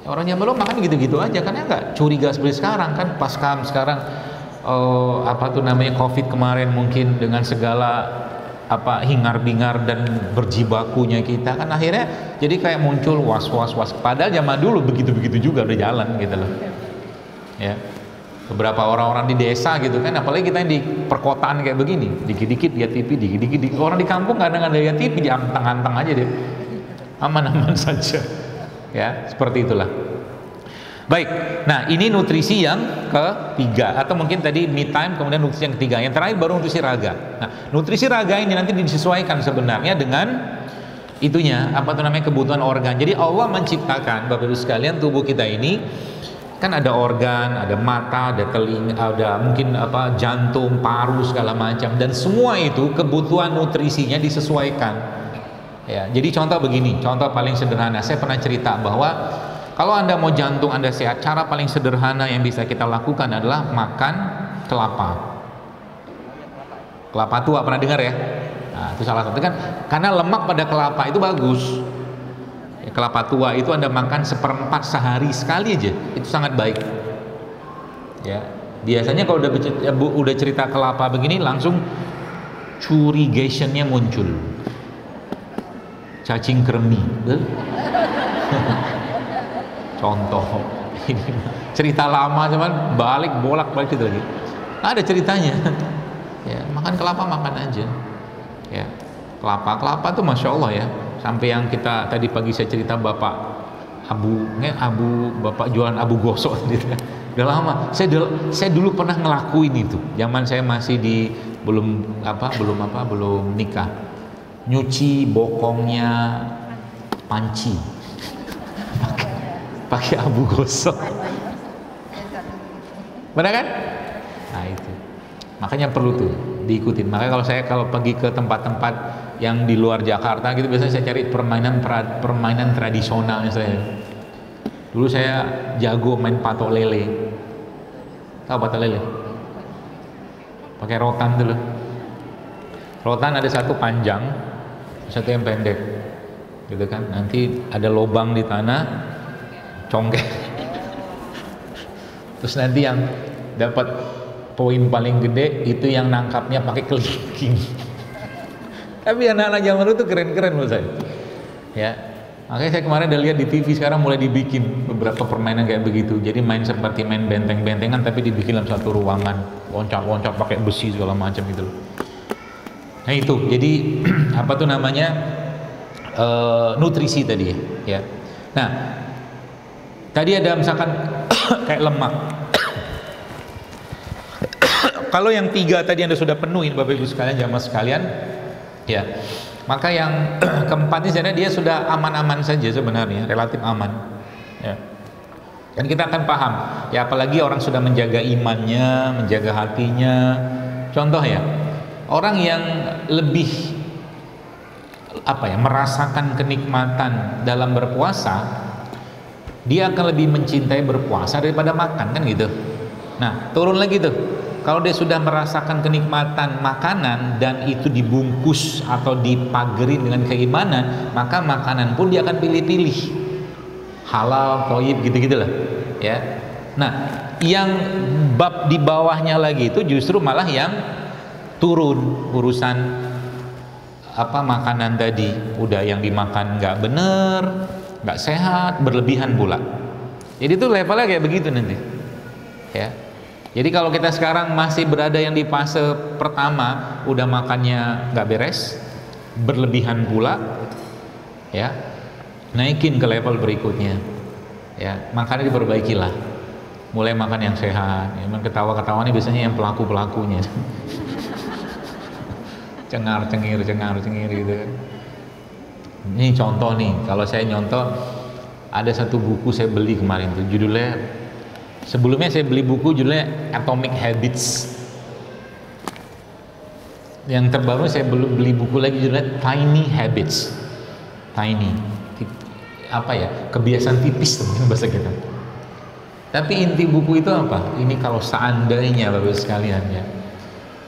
orangnya belum makan gitu-gitu aja kan ya, nggak curiga seperti sekarang kan, pas sekarang apa tuh namanya COVID kemarin, mungkin dengan segala apa hingar-bingar dan berjibakunya kita kan, akhirnya jadi kayak muncul was-was, padahal zaman dulu begitu-begitu juga udah jalan gitu loh ya. Beberapa orang-orang di desa gitu kan, apalagi kita yang di perkotaan kayak begini, dikit-dikit lihat TV, dikit-dikit orang di kampung kadang ada lihat TV, dianteng-anteng aja deh, aman-aman saja ya, seperti itulah. Baik, nah ini nutrisi yang ketiga, atau mungkin tadi me time, kemudian nutrisi yang ketiga, yang terakhir baru nutrisi raga. Nah, nutrisi raga ini nanti disesuaikan sebenarnya dengan itunya, apa tuh namanya, kebutuhan organ. Jadi Allah menciptakan, Bapak Ibu sekalian, tubuh kita ini kan ada organ, ada mata, ada telinga, ada mungkin apa jantung, paru segala macam, dan semua itu kebutuhan nutrisinya disesuaikan. Ya, jadi contoh begini, contoh paling sederhana, saya pernah cerita bahwa kalau Anda mau jantung Anda sehat, cara paling sederhana yang bisa kita lakukan adalah makan kelapa. Kelapa tua, pernah dengar ya? Nah, itu salah satu kan, karena lemak pada kelapa itu bagus. Kelapa tua itu Anda makan 1/4 sehari sekali aja, itu sangat baik ya. Biasanya kalau udah cerita kelapa begini, langsung curigationnya muncul, cacing kremi. Contoh ini cerita lama, cuman bolak-balik itu lagi, ada ceritanya ya. Makan kelapa, makan aja ya. Kelapa tuh Masya Allah ya, sampai yang kita tadi pagi saya cerita bapak bapak jualan abu gosok gitu. Udah lama saya dulu pernah ngelakuin itu, zaman saya masih belum nikah, nyuci bokongnya panci pakai abu gosok, benar kan? Nah itu makanya perlu tuh diikutin. Makanya kalau pergi ke tempat-tempat yang di luar Jakarta gitu, biasanya saya cari permainan tradisionalnya. Dulu saya jago main patok lele. Tahu patok lele? Pakai rotan dulu. Rotan ada satu panjang, satu yang pendek, gitu kan. Nanti ada lubang di tanah, congkak. Terus nanti yang dapat poin paling gede itu yang nangkapnya pakai kelingking. Tapi anak-anak zaman dulu tuh keren-keren menurut saya ya. Makanya saya kemarin udah lihat di TV, sekarang mulai dibikin beberapa permainan kayak begitu. Jadi main seperti main benteng-bentengan, tapi dibikin dalam satu ruangan, loncat-loncat pakai besi segala macam gitu. Nah itu, jadi apa tuh namanya, nutrisi tadi ya. Nah tadi ada misalkan kayak lemak. Kalau yang 3 tadi Anda sudah penuhin, Bapak Ibu sekalian, jamaah sekalian ya, Maka yang keempat ini sebenarnya dia sudah aman-aman saja sebenarnya, relatif aman. Ya. Dan kita akan paham, ya apalagi orang sudah menjaga imannya, menjaga hatinya. Contoh ya, orang yang lebih merasakan kenikmatan dalam berpuasa, dia akan lebih mencintai berpuasa daripada makan, kan gitu. Nah, turun lagi tuh. Kalau dia sudah merasakan kenikmatan makanan dan itu dibungkus atau dipagerin dengan keimanan, maka makanan pun dia akan pilih-pilih. Halal, thayyib, gitu-gitulah, ya. Nah, yang bab di bawahnya lagi itu justru malah yang turun urusan makanan tadi, udah yang dimakan nggak bener, nggak sehat, berlebihan pula. Jadi itu levelnya kayak begitu nanti, ya. Jadi kalau kita sekarang masih berada yang di fase pertama, udah makannya nggak beres, berlebihan pula, ya, naikin ke level berikutnya, ya, makannya diperbaikilah, mulai makan yang sehat. Emang ketawa-ketawanya biasanya yang pelakunya, cengar cengir gitu kan. Ini contoh nih, kalau saya nyontoh, ada satu buku saya beli kemarin tuh, judulnya, sebelumnya saya beli buku judulnya Atomic Habits. Yang terbaru saya beli buku lagi judulnya Tiny Habits. Tiny, kebiasaan tipis teman bahasa kita. Tapi inti buku itu apa? Ini kalau seandainya Bapak sekalian ya,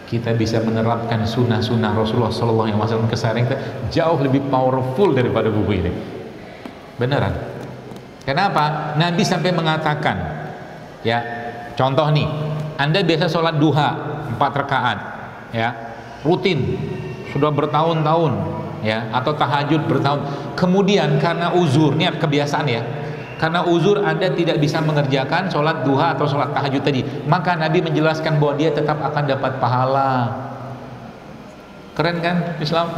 kita bisa menerapkan sunnah-sunnah Rasulullah SAW keseharian kita, jauh lebih powerful daripada buku ini. Beneran. Kenapa? Nabi sampai mengatakan, ya, contoh nih, Anda biasa sholat duha 4 rakaat, ya, rutin, sudah bertahun-tahun, ya, atau tahajud bertahun. Kemudian karena uzur, niat kebiasaan ya, karena uzur Anda tidak bisa mengerjakan sholat duha atau sholat tahajud tadi, maka Nabi menjelaskan bahwa dia tetap akan dapat pahala. Keren kan Islam?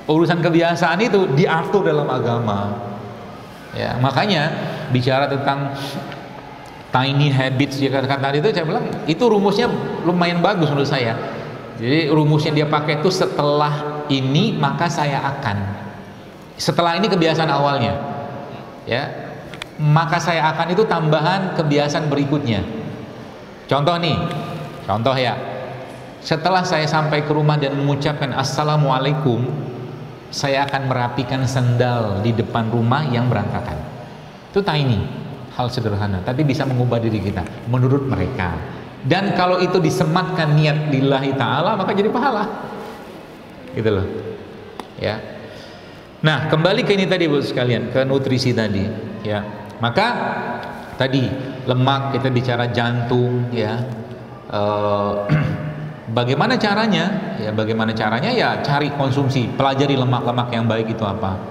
Urusan kebiasaan itu diatur dalam agama, ya. Makanya bicara tentang tiny habits, ya, kata itu saya bilang itu rumusnya lumayan bagus menurut saya. Jadi rumusnya dia pakai itu, setelah ini maka saya akan, setelah ini kebiasaan awalnya, ya, maka saya akan itu tambahan kebiasaan berikutnya. Contoh ya, setelah saya sampai ke rumah dan mengucapkan assalamualaikum, saya akan merapikan sendal di depan rumah yang berantakan. Itu tiny, hal sederhana, tapi bisa mengubah diri kita menurut mereka. Dan kalau itu disematkan niat lillahi ta'ala, maka jadi pahala, gitu loh, ya. Nah, kembali ke ini tadi Bu sekalian, ke nutrisi tadi, ya. Maka tadi lemak, kita bicara jantung, ya. Bagaimana caranya? Ya, bagaimana caranya? Ya, cari konsumsi, pelajari lemak-lemak yang baik itu apa.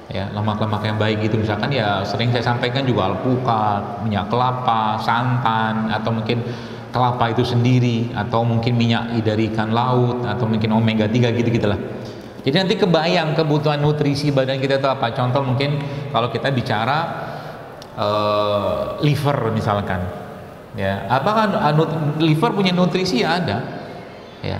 Ya, lemak-lemak yang baik itu misalkan ya sering saya sampaikan juga alpukat, minyak kelapa, santan, atau mungkin kelapa itu sendiri, atau mungkin minyak dari ikan laut, atau mungkin omega 3 gitu-gitulah. Jadi nanti kebayang kebutuhan nutrisi badan kita itu apa. Contoh mungkin kalau kita bicara liver misalkan, ya, apakah liver punya nutrisi? Ya ada, ya,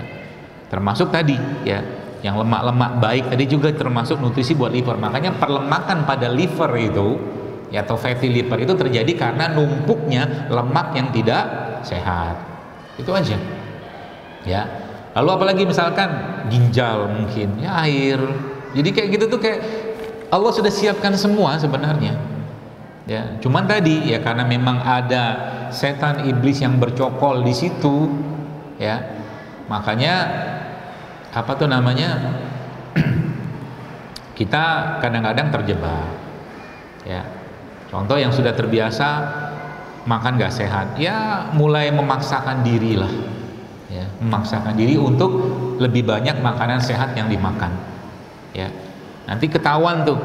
termasuk tadi ya, yang lemak-lemak baik tadi juga termasuk nutrisi buat liver. Makanya perlemakan pada liver itu, ya, atau fatty liver itu terjadi karena numpuknya lemak yang tidak sehat. Itu aja, ya. Lalu apalagi misalkan ginjal mungkin, ya, air. Jadi kayak gitu tuh kayak Allah sudah siapkan semua sebenarnya, ya. Cuman tadi ya karena memang ada setan iblis yang bercokol di situ, ya, makanya kita kadang-kadang terjebak, ya. Contoh yang sudah terbiasa makan gak sehat, ya mulai memaksakan diri lah, ya, memaksakan diri untuk lebih banyak makanan sehat yang dimakan, ya. Nanti ketahuan tuh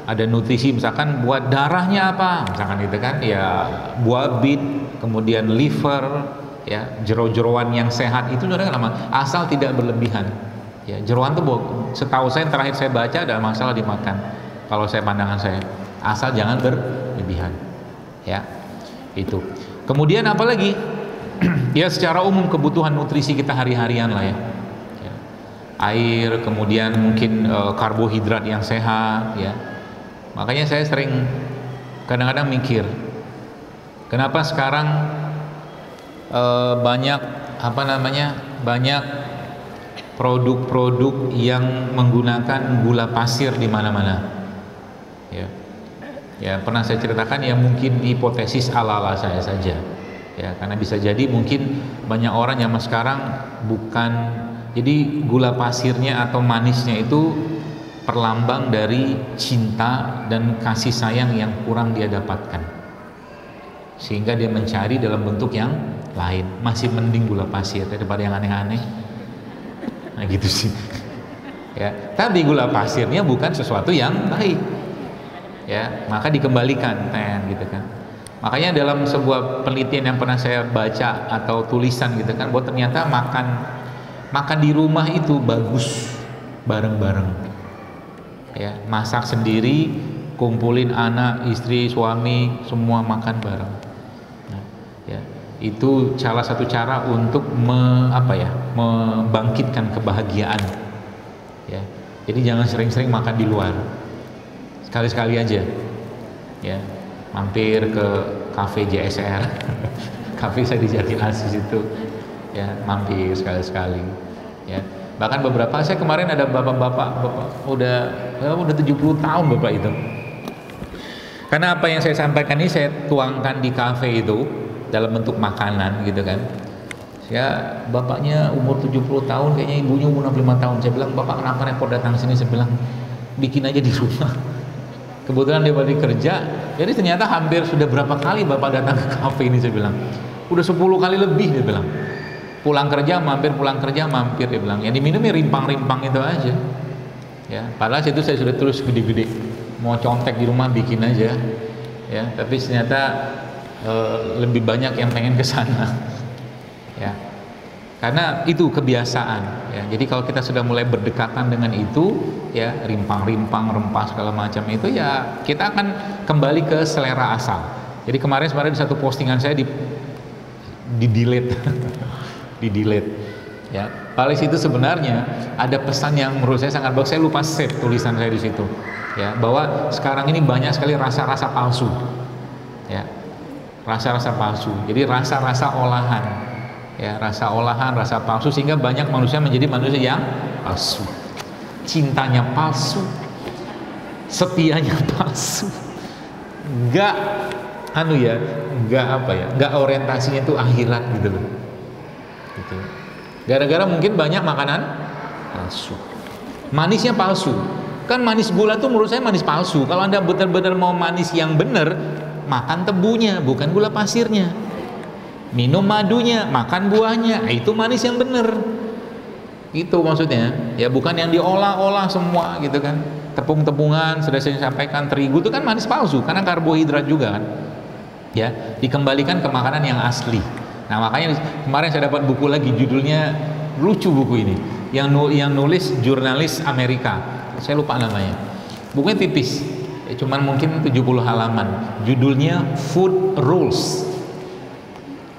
ada nutrisi misalkan buat darahnya apa, misalkan gitu kan, ya, buah beet, kemudian liver, ya, jero-jeroan yang sehat itu sudah lama, asal tidak berlebihan, ya. Jeroan tuh setahu saya terakhir saya baca ada masalah dimakan, kalau saya pandangan saya, asal jangan berlebihan, ya. Itu. Kemudian apalagi? Ya, secara umum kebutuhan nutrisi kita hari-harian lah, ya. Ya. air, kemudian mungkin karbohidrat yang sehat, ya. Makanya saya sering kadang-kadang mikir, kenapa sekarang banyak banyak produk-produk yang menggunakan gula pasir di mana-mana, ya. Ya, pernah saya ceritakan, ya mungkin hipotesis ala-ala saya saja, ya, karena bisa jadi mungkin banyak orang zaman sekarang bukan, jadi gula pasirnya atau manisnya itu perlambang dari cinta dan kasih sayang yang kurang dia dapatkan, sehingga dia mencari dalam bentuk yang lain. Masih mending gula pasir daripada yang aneh-aneh, nah gitu sih. Ya, tapi gula pasirnya bukan sesuatu yang baik, ya, maka dikembalikan, gitu kan. Makanya dalam sebuah penelitian yang pernah saya baca atau tulisan gitu kan, bahwa ternyata makan di rumah itu bagus bareng-bareng, ya, masak sendiri, kumpulin anak, istri, suami, semua makan bareng. Nah, ya, itu salah satu cara untuk membangkitkan kebahagiaan, ya. Jadi jangan sering-sering makan di luar, sekali-sekali aja, ya, mampir ke kafe JSR kafe saya di Jati Asih itu, ya, mampir sekali-sekali, ya. Bahkan beberapa, saya kemarin ada bapak udah 70 tahun bapak itu, karena apa yang saya sampaikan ini saya tuangkan di kafe itu dalam bentuk makanan gitu kan. Ya, bapaknya umur 70 tahun, kayaknya ibunya umur 65 tahun. Saya bilang, "Bapak kenapa repot datang sini?" Saya bilang, "Bikin aja di rumah." Kebetulan dia balik kerja, jadi ternyata hampir sudah berapa kali bapak datang ke kafe ini, saya bilang. Udah 10 kali lebih, dia bilang. Pulang kerja mampir, dia bilang. Yang diminum ya rimpang-rimpang itu aja. Ya, padahal situ saya sudah tulis gede-gede, mau contek di rumah bikin aja. Ya, tapi ternyata lebih banyak yang pengen ke sana. Ya. Karena itu kebiasaan, ya. Jadi kalau kita sudah mulai berdekatan dengan itu, ya, rimpang-rimpang, rempah segala macam itu, ya kita akan kembali ke selera asal. Jadi kemarin sebenarnya di satu postingan saya di delete di delete, ya. Paling situ sebenarnya ada pesan yang menurut saya sangat bagus. Saya lupa save tulisan saya di situ, ya, bahwa sekarang ini banyak sekali rasa-rasa palsu, ya, rasa-rasa palsu. Jadi rasa-rasa olahan, ya, rasa olahan, rasa palsu, sehingga banyak manusia menjadi manusia yang palsu, cintanya palsu, setianya palsu, nggak nggak orientasinya itu akhirat gitu loh, gitu. Gara-gara mungkin banyak makanan palsu, manisnya palsu. Kan manis gula tuh menurut saya manis palsu. Kalau Anda benar-benar mau manis yang benar, makan tebunya, bukan gula pasirnya. Minum madunya, makan buahnya, itu manis yang bener. Itu maksudnya, ya, bukan yang diolah-olah semua gitu kan. Tepung-tepungan, sudah saya sampaikan, terigu itu kan manis palsu karena karbohidrat juga kan. Ya, dikembalikan ke makanan yang asli. Nah, makanya kemarin saya dapat buku lagi, judulnya lucu buku ini. Yang nulis jurnalis Amerika. Saya lupa namanya. Bukunya tipis. Cuman mungkin 70 halaman. Judulnya Food Rules.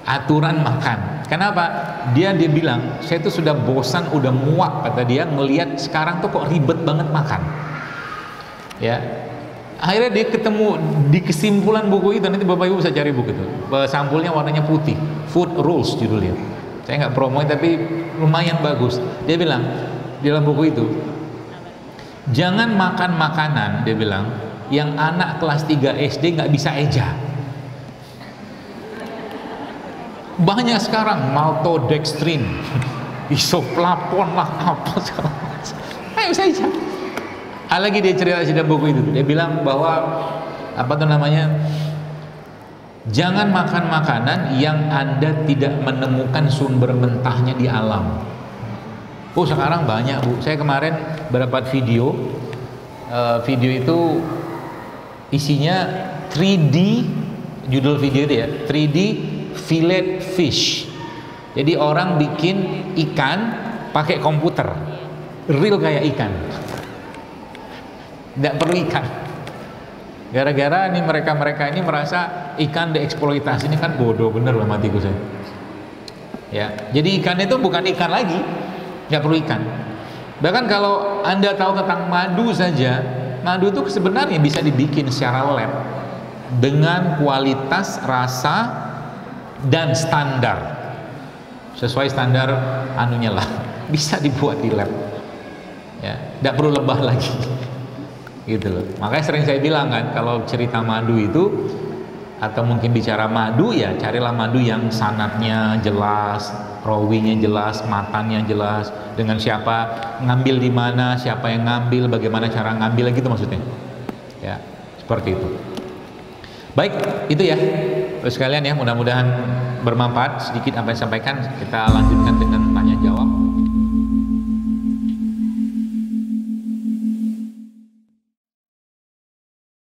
Aturan makan. Kenapa? Dia bilang, saya tuh sudah bosan, udah muak, kata dia, ngelihat sekarang tuh kok ribet banget makan. Ya, akhirnya dia ketemu di kesimpulan buku itu. Nanti Bapak Ibu bisa cari buku itu. Sampulnya warnanya putih. Food Rules judulnya. Saya nggak promoin tapi lumayan bagus. Dia bilang di dalam buku itu, jangan makan makanan, dia bilang, yang anak kelas 3 SD nggak bisa eja. Banyak sekarang maltodextrin, isoflavon lah, apa segala macam. Ayo saja. Lagi dia cerita di dalam buku itu, dia bilang bahwa jangan makan makanan yang Anda tidak menemukan sumber mentahnya di alam. Oh, sekarang banyak, Bu. Saya kemarin berdapat video itu isinya 3D, judul video itu ya, 3D fillet fish. Jadi orang bikin ikan pakai komputer, real kayak ikan, tidak perlu ikan. Gara-gara ini mereka ini merasa ikan dieksploitasi, ini kan bodoh bener loh, matiku saya. Ya, jadi ikan itu bukan ikan lagi, nggak perlu ikan. Bahkan kalau Anda tahu tentang madu saja, madu itu sebenarnya bisa dibikin secara lab dengan kualitas, rasa, dan standar. Sesuai standar anunya lah. Bisa dibuat di lab. Ya, tidak perlu lebah lagi. Gitu loh. Makanya sering saya bilang kan, kalau cerita madu itu atau mungkin bicara madu, ya carilah madu yang sanadnya jelas, rawinya jelas, matannya jelas, dengan siapa ngambil di mana, siapa yang ngambil, bagaimana cara ngambil, gitu maksudnya. Ya, seperti itu. Baik, itu ya. Terus sekalian ya, mudah-mudahan bermanfaat sedikit apa yang disampaikan. Kita lanjutkan dengan tanya